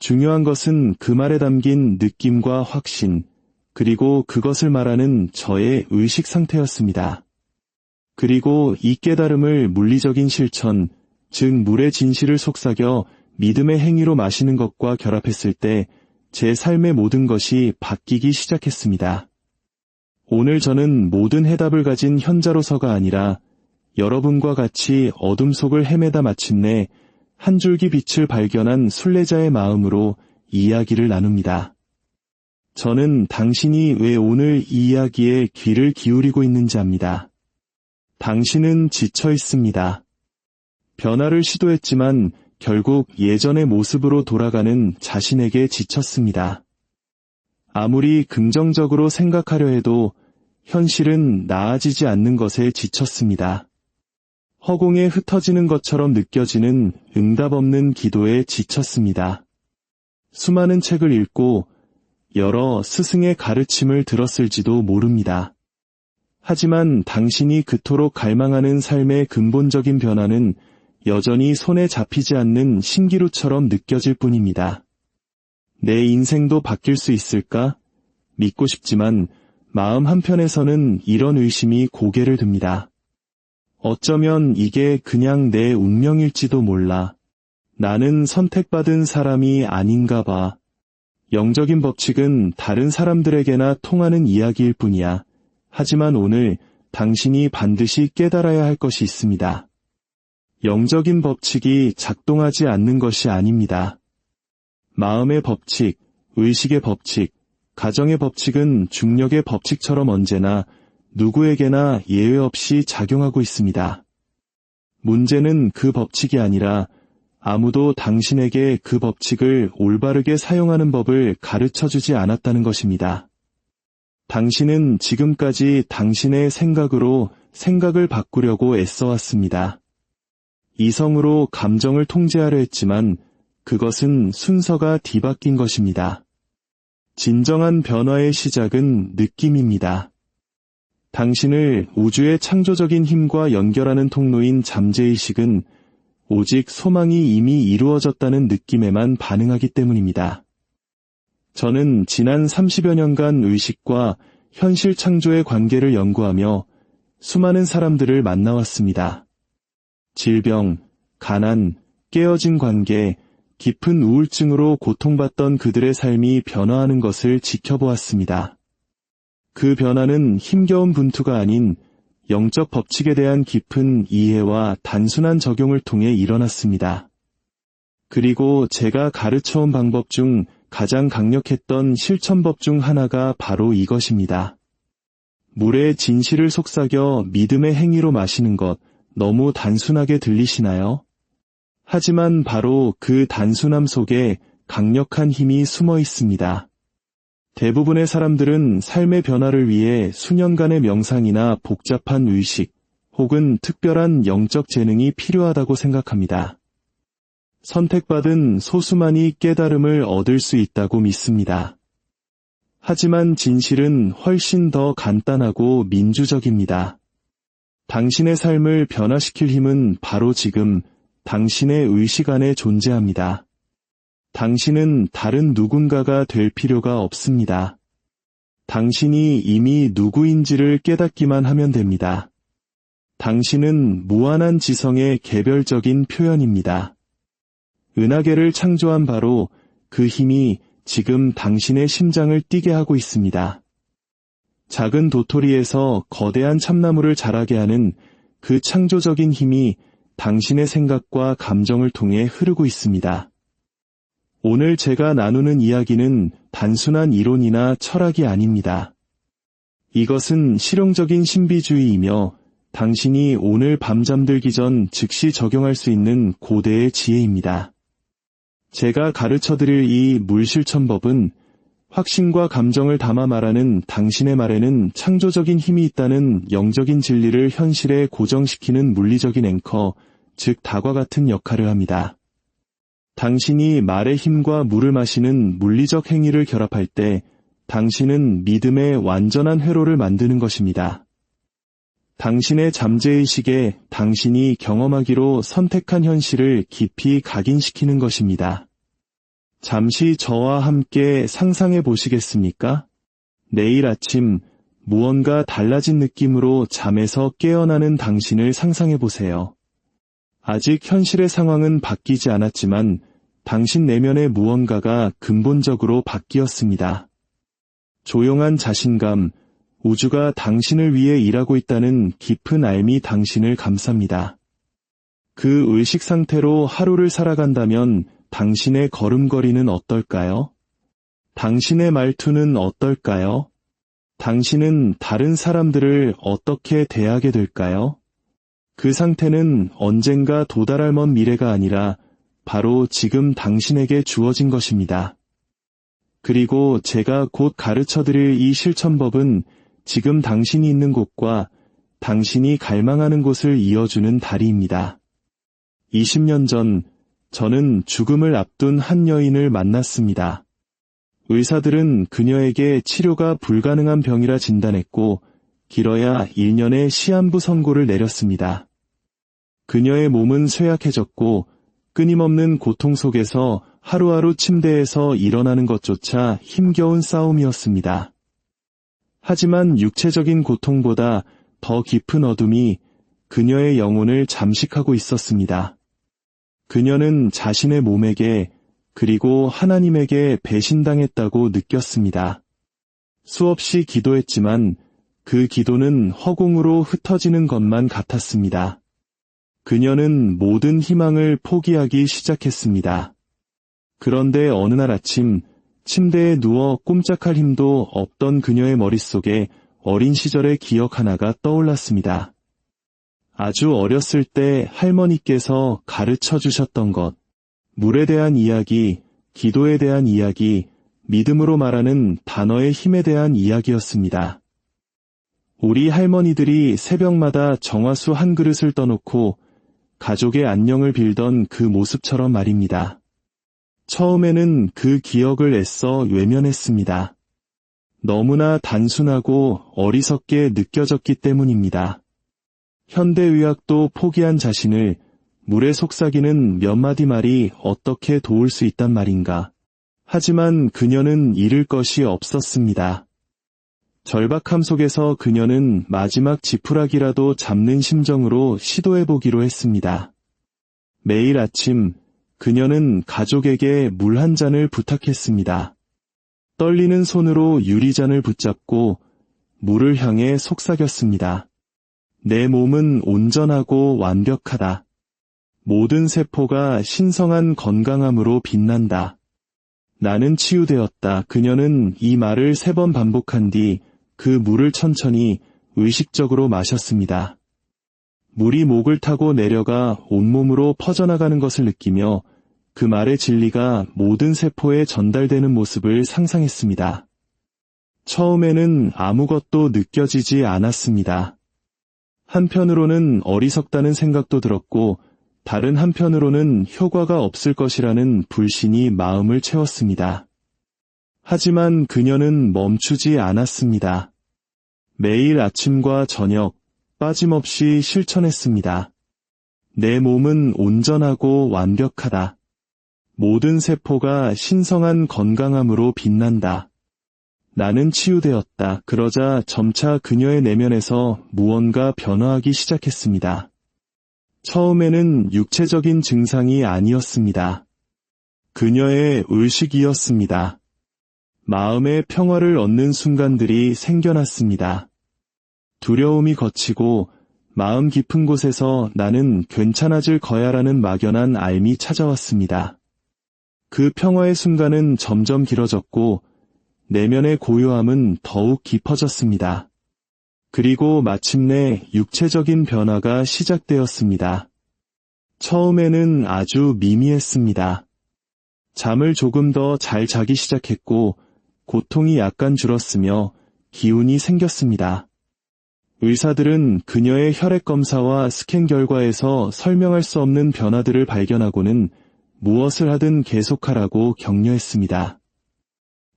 중요한 것은 그 말에 담긴 느낌과 확신, 그리고 그것을 말하는 저의 의식 상태였습니다. 그리고 이 깨달음을 물리적인 실천, 즉 물의 진실을 속삭여 믿음의 행위로 마시는 것과 결합했을 때 제 삶의 모든 것이 바뀌기 시작했습니다. 오늘 저는 모든 해답을 가진 현자로서가 아니라 여러분과 같이 어둠 속을 헤매다 마침내 한 줄기 빛을 발견한 순례자의 마음으로 이야기를 나눕니다. 저는 당신이 왜 오늘 이 이야기에 귀를 기울이고 있는지 압니다. 당신은 지쳐 있습니다. 변화를 시도했지만 결국 예전의 모습으로 돌아가는 자신에게 지쳤습니다. 아무리 긍정적으로 생각하려 해도 현실은 나아지지 않는 것에 지쳤습니다. 허공에 흩어지는 것처럼 느껴지는 응답 없는 기도에 지쳤습니다. 수많은 책을 읽고 여러 스승의 가르침을 들었을지도 모릅니다. 하지만 당신이 그토록 갈망하는 삶의 근본적인 변화는 여전히 손에 잡히지 않는 신기루처럼 느껴질 뿐입니다. 내 인생도 바뀔 수 있을까? 믿고 싶지만 마음 한편에서는 이런 의심이 고개를 듭니다. 어쩌면 이게 그냥 내 운명일지도 몰라. 나는 선택받은 사람이 아닌가 봐. 영적인 법칙은 다른 사람들에게나 통하는 이야기일 뿐이야. 하지만 오늘 당신이 반드시 깨달아야 할 것이 있습니다. 영적인 법칙이 작동하지 않는 것이 아닙니다. 마음의 법칙, 의식의 법칙, 가정의 법칙은 중력의 법칙처럼 언제나 누구에게나 예외 없이 작용하고 있습니다. 문제는 그 법칙이 아니라 아무도 당신에게 그 법칙을 올바르게 사용하는 법을 가르쳐주지 않았다는 것입니다. 당신은 지금까지 당신의 생각으로 생각을 바꾸려고 애써왔습니다. 이성으로 감정을 통제하려 했지만 그것은 순서가 뒤바뀐 것입니다. 진정한 변화의 시작은 느낌입니다. 당신을 우주의 창조적인 힘과 연결하는 통로인 잠재의식은 오직 소망이 이미 이루어졌다는 느낌에만 반응하기 때문입니다. 저는 지난 30여 년간 의식과 현실 창조의 관계를 연구하며 수많은 사람들을 만나왔습니다. 질병, 가난, 깨어진 관계, 깊은 우울증으로 고통받던 그들의 삶이 변화하는 것을 지켜보았습니다. 그 변화는 힘겨운 분투가 아닌 영적 법칙에 대한 깊은 이해와 단순한 적용을 통해 일어났습니다. 그리고 제가 가르쳐온 방법 중 가장 강력했던 실천법 중 하나가 바로 이것입니다. 물에 진실을 속삭여 믿음의 행위로 마시는 것, 너무 단순하게 들리시나요? 하지만 바로 그 단순함 속에 강력한 힘이 숨어 있습니다. 대부분의 사람들은 삶의 변화를 위해 수년간의 명상이나 복잡한 의식, 혹은 특별한 영적 재능이 필요하다고 생각합니다. 선택받은 소수만이 깨달음을 얻을 수 있다고 믿습니다. 하지만 진실은 훨씬 더 간단하고 민주적입니다. 당신의 삶을 변화시킬 힘은 바로 지금 당신의 의식 안에 존재합니다. 당신은 다른 누군가가 될 필요가 없습니다. 당신이 이미 누구인지를 깨닫기만 하면 됩니다. 당신은 무한한 지성의 개별적인 표현입니다. 은하계를 창조한 바로 그 힘이 지금 당신의 심장을 뛰게 하고 있습니다. 작은 도토리에서 거대한 참나무를 자라게 하는 그 창조적인 힘이 당신의 생각과 감정을 통해 흐르고 있습니다. 오늘 제가 나누는 이야기는 단순한 이론이나 철학이 아닙니다. 이것은 실용적인 신비주의이며 당신이 오늘 밤 잠들기 전 즉시 적용할 수 있는 고대의 지혜입니다. 제가 가르쳐드릴 이 물실천법은 확신과 감정을 담아 말하는 당신의 말에는 창조적인 힘이 있다는 영적인 진리를 현실에 고정시키는 물리적인 앵커, 즉 닭과 같은 역할을 합니다. 당신이 말의 힘과 물을 마시는 물리적 행위를 결합할 때 당신은 믿음의 완전한 회로를 만드는 것입니다. 당신의 잠재의식에 당신이 경험하기로 선택한 현실을 깊이 각인시키는 것입니다. 잠시 저와 함께 상상해 보시겠습니까? 내일 아침 무언가 달라진 느낌으로 잠에서 깨어나는 당신을 상상해 보세요. 아직 현실의 상황은 바뀌지 않았지만 당신 내면의 무언가가 근본적으로 바뀌었습니다. 조용한 자신감, 우주가 당신을 위해 일하고 있다는 깊은 알미 당신을 감쌉니다. 그 의식 상태로 하루를 살아간다면 당신의 걸음걸이는 어떨까요? 당신의 말투는 어떨까요? 당신은 다른 사람들을 어떻게 대하게 될까요? 그 상태는 언젠가 도달할 먼 미래가 아니라 바로 지금 당신에게 주어진 것입니다. 그리고 제가 곧 가르쳐드릴 이 실천법은 지금 당신이 있는 곳과 당신이 갈망하는 곳을 이어주는 다리입니다. 20년 전 저는 죽음을 앞둔 한 여인을 만났습니다. 의사들은 그녀에게 치료가 불가능한 병이라 진단했고 길어야 1년의 시한부 선고를 내렸습니다. 그녀의 몸은 쇠약해졌고 끊임없는 고통 속에서 하루하루 침대에서 일어나는 것조차 힘겨운 싸움이었습니다. 하지만 육체적인 고통보다 더 깊은 어둠이 그녀의 영혼을 잠식하고 있었습니다. 그녀는 자신의 몸에게 그리고 하나님에게 배신당했다고 느꼈습니다. 수없이 기도했지만 그 기도는 허공으로 흩어지는 것만 같았습니다. 그녀는 모든 희망을 포기하기 시작했습니다. 그런데 어느 날 아침 침대에 누워 꼼짝할 힘도 없던 그녀의 머릿속에 어린 시절의 기억 하나가 떠올랐습니다. 아주 어렸을 때 할머니께서 가르쳐 주셨던 것, 물에 대한 이야기, 기도에 대한 이야기, 믿음으로 말하는 단어의 힘에 대한 이야기였습니다. 우리 할머니들이 새벽마다 정화수 한 그릇을 떠놓고 가족의 안녕을 빌던 그 모습처럼 말입니다. 처음에는 그 기억을 애써 외면했습니다. 너무나 단순하고 어리석게 느껴졌기 때문입니다. 현대의학도 포기한 자신을 물에 속삭이는 몇 마디 말이 어떻게 도울 수 있단 말인가. 하지만 그녀는 잃을 것이 없었습니다. 절박함 속에서 그녀는 마지막 지푸라기라도 잡는 심정으로 시도해보기로 했습니다. 매일 아침 그녀는 가족에게 물 한 잔을 부탁했습니다. 떨리는 손으로 유리잔을 붙잡고 물을 향해 속삭였습니다. 내 몸은 온전하고 완벽하다. 모든 세포가 신성한 건강함으로 빛난다. 나는 치유되었다. 그녀는 이 말을 3번 반복한 뒤 그 물을 천천히 의식적으로 마셨습니다. 물이 목을 타고 내려가 온몸으로 퍼져나가는 것을 느끼며 그 말의 진리가 모든 세포에 전달되는 모습을 상상했습니다. 처음에는 아무것도 느껴지지 않았습니다. 한편으로는 어리석다는 생각도 들었고 다른 한편으로는 효과가 없을 것이라는 불신이 마음을 채웠습니다. 하지만 그녀는 멈추지 않았습니다. 매일 아침과 저녁 빠짐없이 실천했습니다. 내 몸은 온전하고 완벽하다. 모든 세포가 신성한 건강함으로 빛난다. 나는 치유되었다. 그러자 점차 그녀의 내면에서 무언가 변화하기 시작했습니다. 처음에는 육체적인 증상이 아니었습니다. 그녀의 의식이었습니다. 마음의 평화를 얻는 순간들이 생겨났습니다. 두려움이 걷히고 마음 깊은 곳에서 나는 괜찮아질 거야라는 막연한 알미 찾아왔습니다. 그 평화의 순간은 점점 길어졌고 내면의 고요함은 더욱 깊어졌습니다. 그리고 마침내 육체적인 변화가 시작되었습니다. 처음에는 아주 미미했습니다. 잠을 조금 더 잘 자기 시작했고 고통이 약간 줄었으며 기운이 생겼습니다. 의사들은 그녀의 혈액 검사와 스캔 결과에서 설명할 수 없는 변화들을 발견하고는 무엇을 하든 계속하라고 격려했습니다.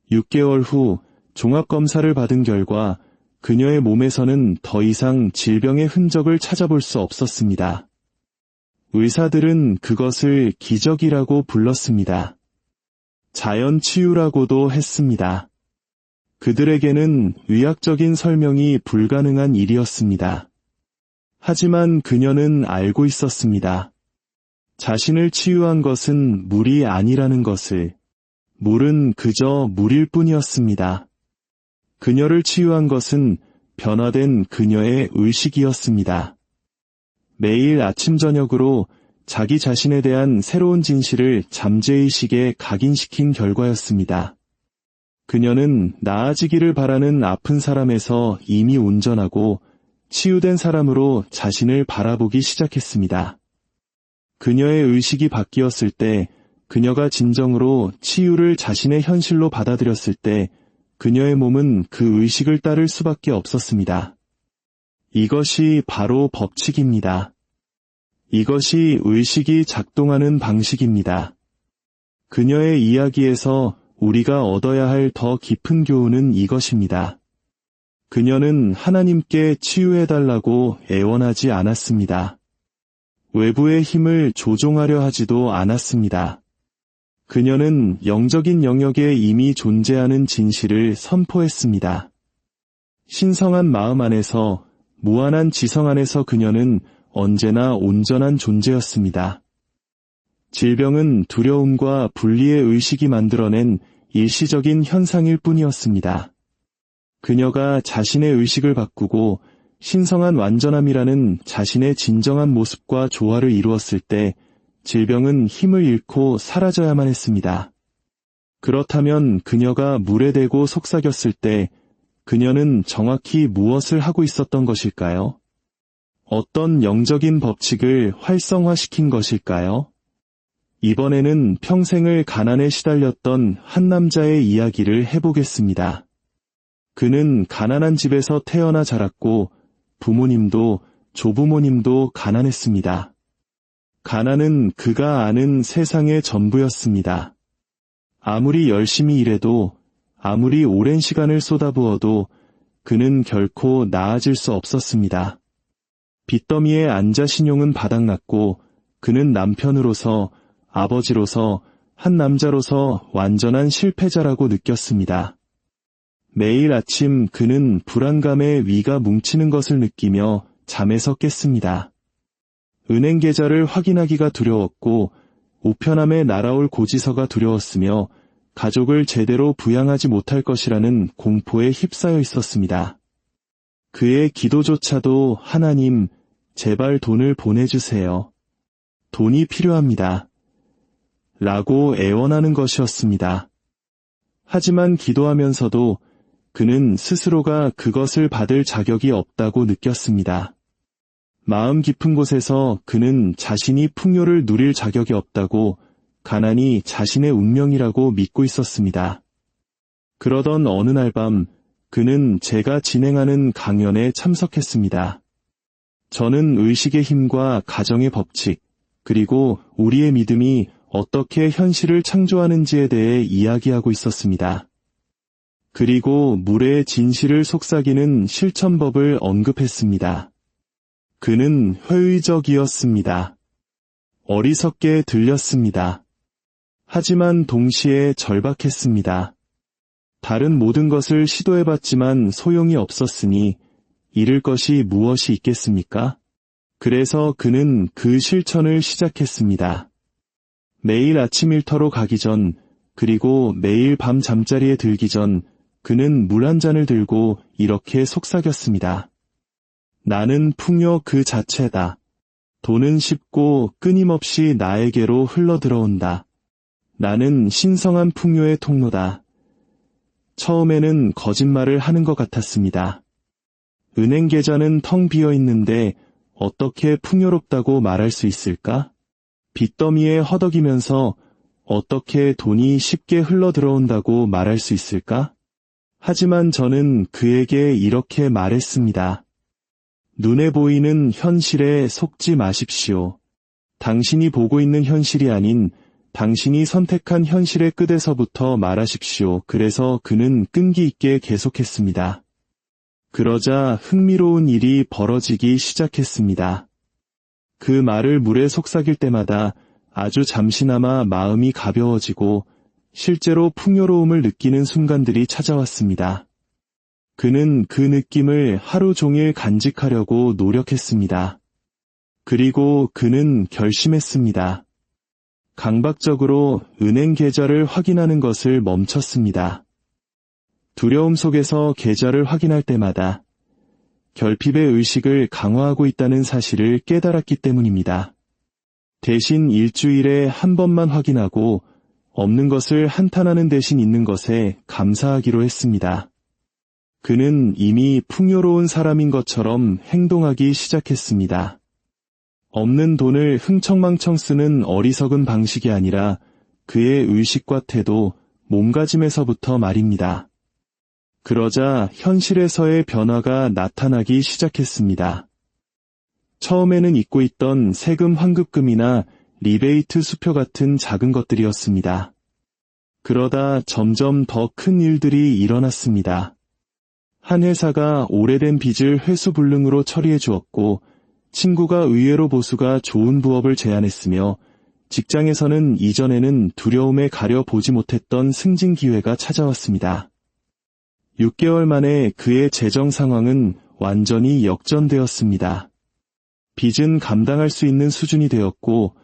6개월 후 종합검사를 받은 결과 그녀의 몸에서는 더 이상 질병의 흔적을 찾아볼 수 없었습니다. 의사들은 그것을 기적이라고 불렀습니다. 자연 치유라고도 했습니다. 그들에게는 의학적인 설명이 불가능한 일이었습니다. 하지만 그녀는 알고 있었습니다. 자신을 치유한 것은 물이 아니라는 것을. 물은 그저 물일 뿐이었습니다. 그녀를 치유한 것은 변화된 그녀의 의식이었습니다. 매일 아침 저녁으로 자기 자신에 대한 새로운 진실을 잠재의식에 각인시킨 결과였습니다. 그녀는 나아지기를 바라는 아픈 사람에서 이미 온전하고 치유된 사람으로 자신을 바라보기 시작했습니다. 그녀의 의식이 바뀌었을 때, 그녀가 진정으로 치유를 자신의 현실로 받아들였을 때, 그녀의 몸은 그 의식을 따를 수밖에 없었습니다. 이것이 바로 법칙입니다. 이것이 의식이 작동하는 방식입니다. 그녀의 이야기에서 우리가 얻어야 할 더 깊은 교훈은 이것입니다. 그녀는 하나님께 치유해달라고 애원하지 않았습니다. 외부의 힘을 조종하려 하지도 않았습니다. 그녀는 영적인 영역에 이미 존재하는 진실을 선포했습니다. 신성한 마음 안에서, 무한한 지성 안에서 그녀는 언제나 온전한 존재였습니다. 질병은 두려움과 분리의 의식이 만들어낸 일시적인 현상일 뿐이었습니다. 그녀가 자신의 의식을 바꾸고 신성한 완전함이라는 자신의 진정한 모습과 조화를 이루었을 때 질병은 힘을 잃고 사라져야만 했습니다. 그렇다면 그녀가 물에 대고 속삭였을 때 그녀는 정확히 무엇을 하고 있었던 것일까요? 어떤 영적인 법칙을 활성화시킨 것일까요? 이번에는 평생을 가난에 시달렸던 한 남자의 이야기를 해보겠습니다. 그는 가난한 집에서 태어나 자랐고 부모님도 조부모님도 가난했습니다. 가난은 그가 아는 세상의 전부였습니다. 아무리 열심히 일해도 아무리 오랜 시간을 쏟아부어도 그는 결코 나아질 수 없었습니다. 빚더미에 앉아 신용은 바닥났고 그는 남편으로서 아버지로서 한 남자로서 완전한 실패자라고 느꼈습니다. 매일 아침 그는 불안감에 위가 뭉치는 것을 느끼며 잠에서 깼습니다. 은행 계좌를 확인하기가 두려웠고 우편함에 날아올 고지서가 두려웠으며 가족을 제대로 부양하지 못할 것이라는 공포에 휩싸여 있었습니다. 그의 기도조차도 하나님, 제발 돈을 보내주세요. 돈이 필요합니다. 라고 애원하는 것이었습니다. 하지만 기도하면서도 그는 스스로가 그것을 받을 자격이 없다고 느꼈습니다. 마음 깊은 곳에서 그는 자신이 풍요를 누릴 자격이 없다고, 가난이 자신의 운명이라고 믿고 있었습니다. 그러던 어느 날 밤 그는 제가 진행하는 강연에 참석했습니다. 저는 의식의 힘과 가정의 법칙, 그리고 우리의 믿음이 어떻게 현실을 창조하는지에 대해 이야기하고 있었습니다. 그리고 물의 진실을 속삭이는 실천법을 언급했습니다. 그는 회의적이었습니다. 어리석게 들렸습니다. 하지만 동시에 절박했습니다. 다른 모든 것을 시도해봤지만 소용이 없었으니 잃을 것이 무엇이 있겠습니까? 그래서 그는 그 실천을 시작했습니다. 매일 아침 일터로 가기 전, 그리고 매일 밤 잠자리에 들기 전, 그는 물 한 잔을 들고 이렇게 속삭였습니다. 나는 풍요 그 자체다. 돈은 쉽고 끊임없이 나에게로 흘러들어온다. 나는 신성한 풍요의 통로다. 처음에는 거짓말을 하는 것 같았습니다. 은행 계좌는 텅 비어 있는데 어떻게 풍요롭다고 말할 수 있을까? 빚더미에 허덕이면서 어떻게 돈이 쉽게 흘러들어온다고 말할 수 있을까? 하지만 저는 그에게 이렇게 말했습니다. 눈에 보이는 현실에 속지 마십시오. 당신이 보고 있는 현실이 아닌 당신이 선택한 현실의 끝에서부터 말하십시오. 그래서 그는 끈기 있게 계속했습니다. 그러자 흥미로운 일이 벌어지기 시작했습니다. 그 말을 물에 속삭일 때마다 아주 잠시나마 마음이 가벼워지고 실제로 풍요로움을 느끼는 순간들이 찾아왔습니다. 그는 그 느낌을 하루 종일 간직하려고 노력했습니다. 그리고 그는 결심했습니다. 강박적으로 은행 계좌를 확인하는 것을 멈췄습니다. 두려움 속에서 계좌를 확인할 때마다 결핍의 의식을 강화하고 있다는 사실을 깨달았기 때문입니다. 대신 일주일에 한 번만 확인하고 없는 것을 한탄하는 대신 있는 것에 감사하기로 했습니다. 그는 이미 풍요로운 사람인 것처럼 행동하기 시작했습니다. 없는 돈을 흥청망청 쓰는 어리석은 방식이 아니라 그의 의식과 태도, 몸가짐에서부터 말입니다. 그러자 현실에서의 변화가 나타나기 시작했습니다. 처음에는 잊고 있던 세금 환급금이나 리베이트 수표 같은 작은 것들이었습니다. 그러다 점점 더 큰 일들이 일어났습니다. 한 회사가 오래된 빚을 회수불능으로 처리해 주었고 친구가 의외로 보수가 좋은 부업을 제안했으며 직장에서는 이전에는 두려움에 가려 보지 못했던 승진 기회가 찾아왔습니다. 6개월 만에 그의 재정 상황은 완전히 역전되었습니다. 빚은 감당할 수 있는 수준이 되었고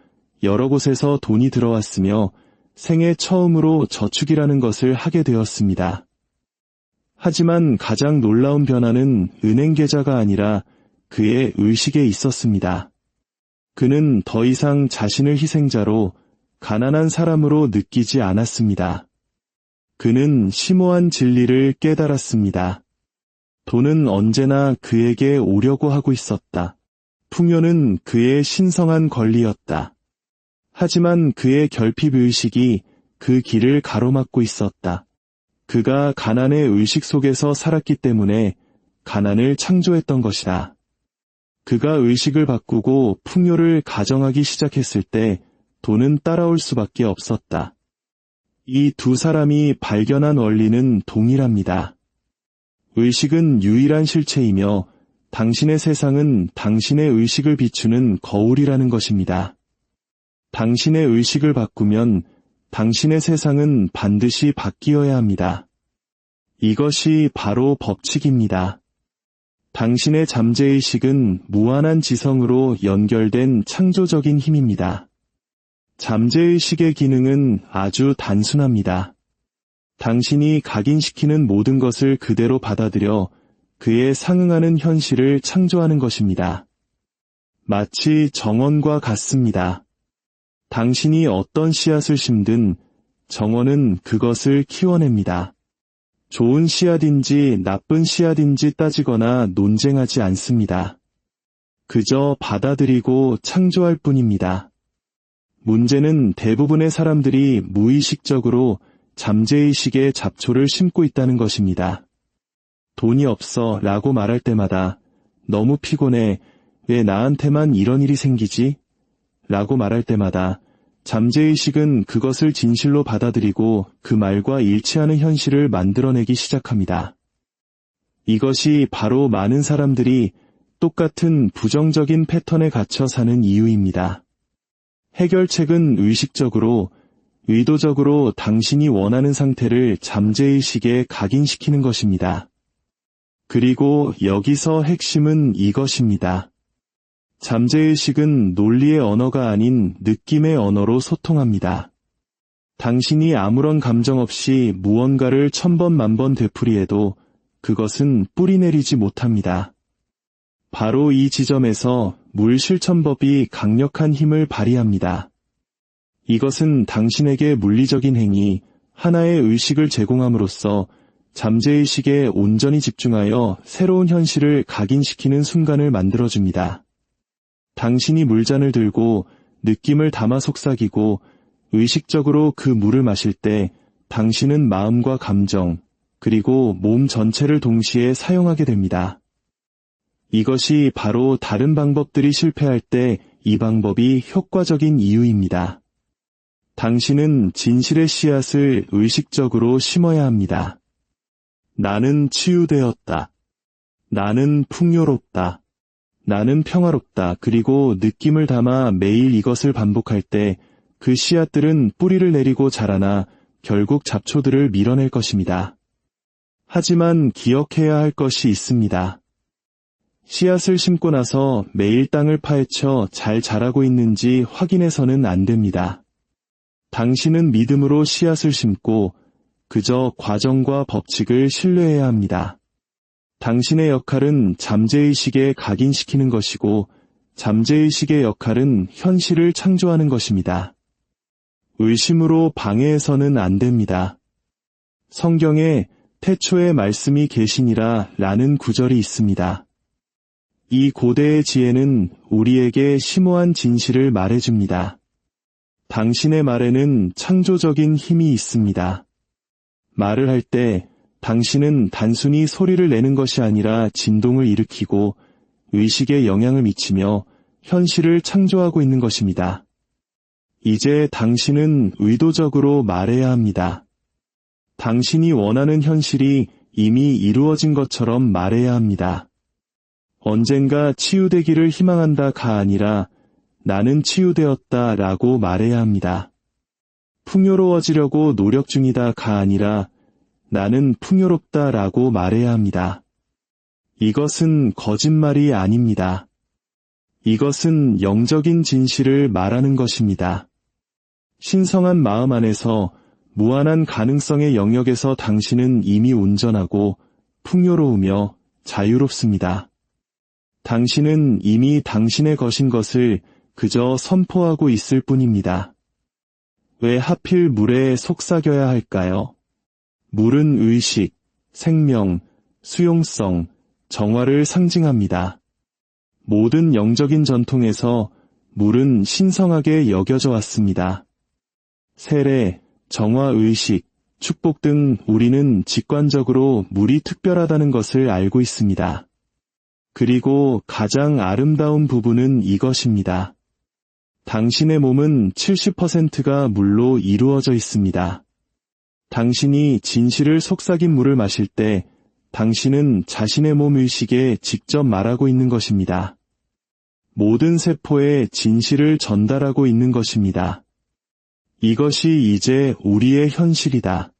여러 곳에서 돈이 들어왔으며 생애 처음으로 저축이라는 것을 하게 되었습니다. 하지만 가장 놀라운 변화는 은행 계좌가 아니라 그의 의식에 있었습니다. 그는 더 이상 자신을 희생자로 가난한 사람으로 느끼지 않았습니다. 그는 심오한 진리를 깨달았습니다. 돈은 언제나 그에게 오려고 하고 있었다. 풍요는 그의 신성한 권리였다. 하지만 그의 결핍의식이 그 길을 가로막고 있었다. 그가 가난의 의식 속에서 살았기 때문에 가난을 창조했던 것이다. 그가 의식을 바꾸고 풍요를 가정하기 시작했을 때 돈은 따라올 수밖에 없었다. 이 두 사람이 발견한 원리는 동일합니다. 의식은 유일한 실체이며 당신의 세상은 당신의 의식을 비추는 거울이라는 것입니다. 당신의 의식을 바꾸면 당신의 세상은 반드시 바뀌어야 합니다. 이것이 바로 법칙입니다. 당신의 잠재의식은 무한한 지성으로 연결된 창조적인 힘입니다. 잠재의식의 기능은 아주 단순합니다. 당신이 각인시키는 모든 것을 그대로 받아들여 그에 상응하는 현실을 창조하는 것입니다. 마치 정원과 같습니다. 당신이 어떤 씨앗을 심든 정원은 그것을 키워냅니다. 좋은 씨앗인지 나쁜 씨앗인지 따지거나 논쟁하지 않습니다. 그저 받아들이고 창조할 뿐입니다. 문제는 대부분의 사람들이 무의식적으로 잠재의식에 잡초를 심고 있다는 것입니다. 돈이 없어 라고 말할 때마다 너무 피곤해, 왜 나한테만 이런 일이 생기지? 라고 말할 때마다 잠재의식은 그것을 진실로 받아들이고 그 말과 일치하는 현실을 만들어내기 시작합니다. 이것이 바로 많은 사람들이 똑같은 부정적인 패턴에 갇혀 사는 이유입니다. 해결책은 의식적으로, 의도적으로 당신이 원하는 상태를 잠재의식에 각인시키는 것입니다. 그리고 여기서 핵심은 이것입니다. 잠재의식은 논리의 언어가 아닌 느낌의 언어로 소통합니다. 당신이 아무런 감정 없이 무언가를 1000번 만번 되풀이해도 그것은 뿌리내리지 못합니다. 바로 이 지점에서 물실천법이 강력한 힘을 발휘합니다. 이것은 당신에게 물리적인 행위, 하나의 의식을 제공함으로써 잠재의식에 온전히 집중하여 새로운 현실을 각인시키는 순간을 만들어줍니다. 당신이 물잔을 들고 느낌을 담아 속삭이고 의식적으로 그 물을 마실 때 당신은 마음과 감정, 그리고 몸 전체를 동시에 사용하게 됩니다. 이것이 바로 다른 방법들이 실패할 때 이 방법이 효과적인 이유입니다. 당신은 진실의 씨앗을 의식적으로 심어야 합니다. 나는 치유되었다. 나는 풍요롭다. 나는 평화롭다. 그리고 느낌을 담아 매일 이것을 반복할 때 그 씨앗들은 뿌리를 내리고 자라나 결국 잡초들을 밀어낼 것입니다. 하지만 기억해야 할 것이 있습니다. 씨앗을 심고 나서 매일 땅을 파헤쳐 잘 자라고 있는지 확인해서는 안 됩니다. 당신은 믿음으로 씨앗을 심고 그저 과정과 법칙을 신뢰해야 합니다. 당신의 역할은 잠재의식에 각인시키는 것이고 잠재의식의 역할은 현실을 창조하는 것입니다. 의심으로 방해해서는 안 됩니다. 성경에 태초에 말씀이 계시니라 라는 구절이 있습니다. 이 고대의 지혜는 우리에게 심오한 진실을 말해줍니다. 당신의 말에는 창조적인 힘이 있습니다. 말을 할 때 당신은 단순히 소리를 내는 것이 아니라 진동을 일으키고 의식에 영향을 미치며 현실을 창조하고 있는 것입니다. 이제 당신은 의도적으로 말해야 합니다. 당신이 원하는 현실이 이미 이루어진 것처럼 말해야 합니다. 언젠가 치유되기를 희망한다가 아니라 나는 치유되었다 라고 말해야 합니다. 풍요로워지려고 노력 중이다가 아니라 나는 풍요롭다 라고 말해야 합니다. 이것은 거짓말이 아닙니다. 이것은 영적인 진실을 말하는 것입니다. 신성한 마음 안에서 무한한 가능성의 영역에서 당신은 이미 온전하고 풍요로우며 자유롭습니다. 당신은 이미 당신의 것인 것을 그저 선포하고 있을 뿐입니다. 왜 하필 물에 속삭여야 할까요? 물은 의식, 생명, 수용성, 정화를 상징합니다. 모든 영적인 전통에서 물은 신성하게 여겨져 왔습니다. 세례, 정화의식, 축복 등 우리는 직관적으로 물이 특별하다는 것을 알고 있습니다. 그리고 가장 아름다운 부분은 이것입니다. 당신의 몸은 70%가 물로 이루어져 있습니다. 당신이 진실을 속삭인 물을 마실 때 당신은 자신의 몸 의식에 직접 말하고 있는 것입니다. 모든 세포에 진실을 전달하고 있는 것입니다. 이것이 이제 우리의 현실이다.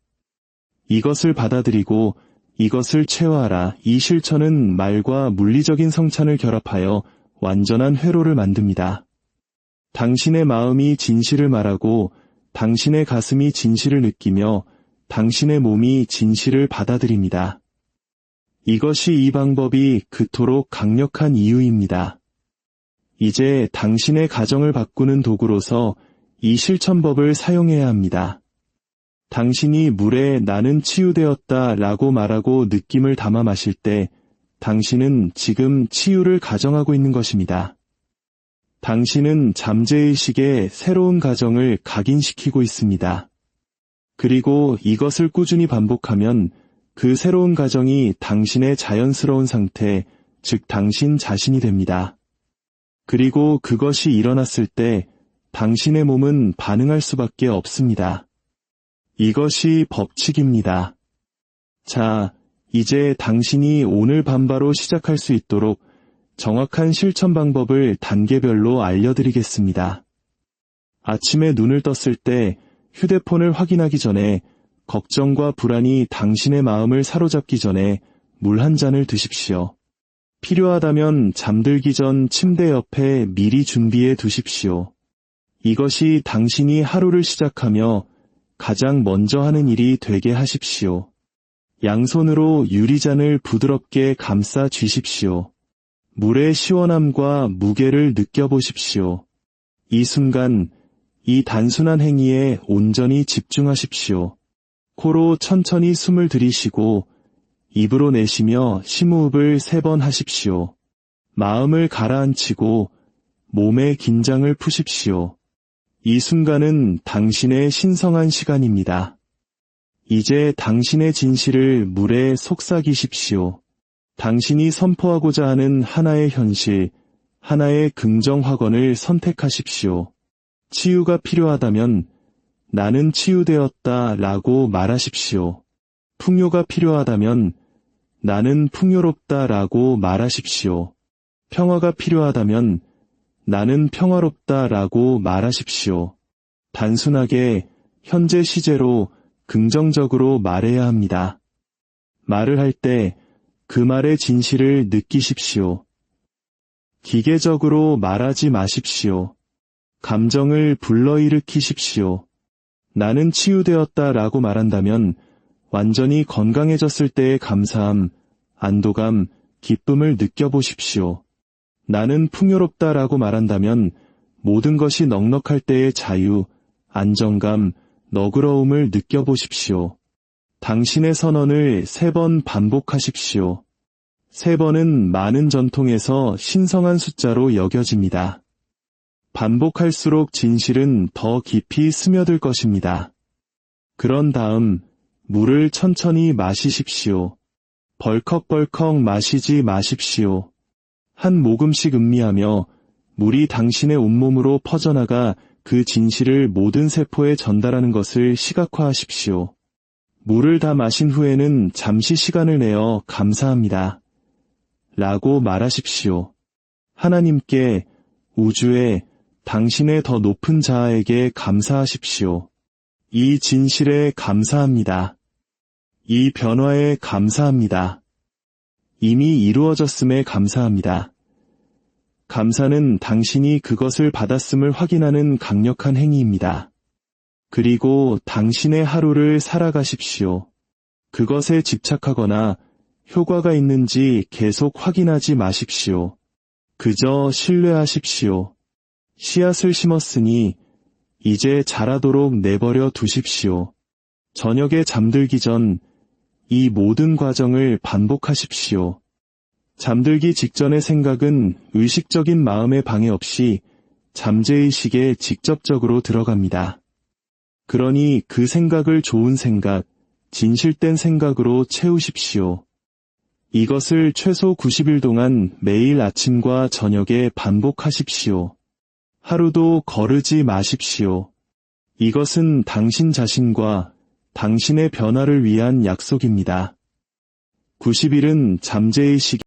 이것을 받아들이고 이것을 체화하라. 이 실천은 말과 물리적인 성찬을 결합하여 완전한 회로를 만듭니다. 당신의 마음이 진실을 말하고 당신의 가슴이 진실을 느끼며 당신의 몸이 진실을 받아들입니다. 이것이 이 방법이 그토록 강력한 이유입니다. 이제 당신의 가정을 바꾸는 도구로서 이 실천법을 사용해야 합니다. 당신이 물에 나는 치유되었다 라고 말하고 느낌을 담아 마실 때 당신은 지금 치유를 가정하고 있는 것입니다. 당신은 잠재의식의 새로운 가정을 각인시키고 있습니다. 그리고 이것을 꾸준히 반복하면 그 새로운 가정이 당신의 자연스러운 상태, 즉 당신 자신이 됩니다. 그리고 그것이 일어났을 때 당신의 몸은 반응할 수밖에 없습니다. 이것이 법칙입니다. 자, 이제 당신이 오늘 밤 바로 시작할 수 있도록 정확한 실천 방법을 단계별로 알려드리겠습니다. 아침에 눈을 떴을 때 휴대폰을 확인하기 전에 걱정과 불안이 당신의 마음을 사로잡기 전에 물 한 잔을 드십시오. 필요하다면 잠들기 전 침대 옆에 미리 준비해 두십시오. 이것이 당신이 하루를 시작하며 가장 먼저 하는 일이 되게 하십시오. 양손으로 유리잔을 부드럽게 감싸 쥐십시오. 물의 시원함과 무게를 느껴보십시오. 이 순간, 이 단순한 행위에 온전히 집중하십시오. 코로 천천히 숨을 들이쉬고 입으로 내쉬며 심호흡을 3번 하십시오. 마음을 가라앉히고 몸의 긴장을 푸십시오. 이 순간은 당신의 신성한 시간입니다. 이제 당신의 진실을 물에 속삭이십시오. 당신이 선포하고자 하는 하나의 현실, 하나의 긍정 확언을 선택하십시오. 치유가 필요하다면 나는 치유되었다 라고 말하십시오. 풍요가 필요하다면 나는 풍요롭다 라고 말하십시오. 평화가 필요하다면 나는 평화롭다 라고 말하십시오. 단순하게 현재 시제로 긍정적으로 말해야 합니다. 말을 할 때 그 말의 진실을 느끼십시오. 기계적으로 말하지 마십시오. 감정을 불러일으키십시오. 나는 치유되었다 라고 말한다면 완전히 건강해졌을 때의 감사함, 안도감, 기쁨을 느껴보십시오. 나는 풍요롭다 라고 말한다면 모든 것이 넉넉할 때의 자유, 안정감, 너그러움을 느껴보십시오. 당신의 선언을 3번 반복하십시오. 3번은 많은 전통에서 신성한 숫자로 여겨집니다. 반복할수록 진실은 더 깊이 스며들 것입니다. 그런 다음 물을 천천히 마시십시오. 벌컥벌컥 마시지 마십시오. 한 모금씩 음미하며 물이 당신의 온몸으로 퍼져나가 그 진실을 모든 세포에 전달하는 것을 시각화하십시오. 물을 다 마신 후에는 잠시 시간을 내어 감사합니다. 라고 말하십시오. 하나님께, 우주에, 당신의 더 높은 자아에게 감사하십시오. 이 진실에 감사합니다. 이 변화에 감사합니다. 이미 이루어졌음에 감사합니다. 감사는 당신이 그것을 받았음을 확인하는 강력한 행위입니다. 그리고 당신의 하루를 살아가십시오. 그것에 집착하거나 효과가 있는지 계속 확인하지 마십시오. 그저 신뢰하십시오. 씨앗을 심었으니 이제 자라도록 내버려 두십시오. 저녁에 잠들기 전 이 모든 과정을 반복하십시오. 잠들기 직전의 생각은 의식적인 마음의 방해 없이 잠재의식에 직접적으로 들어갑니다. 그러니 그 생각을 좋은 생각, 진실된 생각으로 채우십시오. 이것을 최소 90일 동안 매일 아침과 저녁에 반복하십시오. 하루도 거르지 마십시오. 이것은 당신 자신과 당신의 변화를 위한 약속입니다. 90일은 잠재의 시기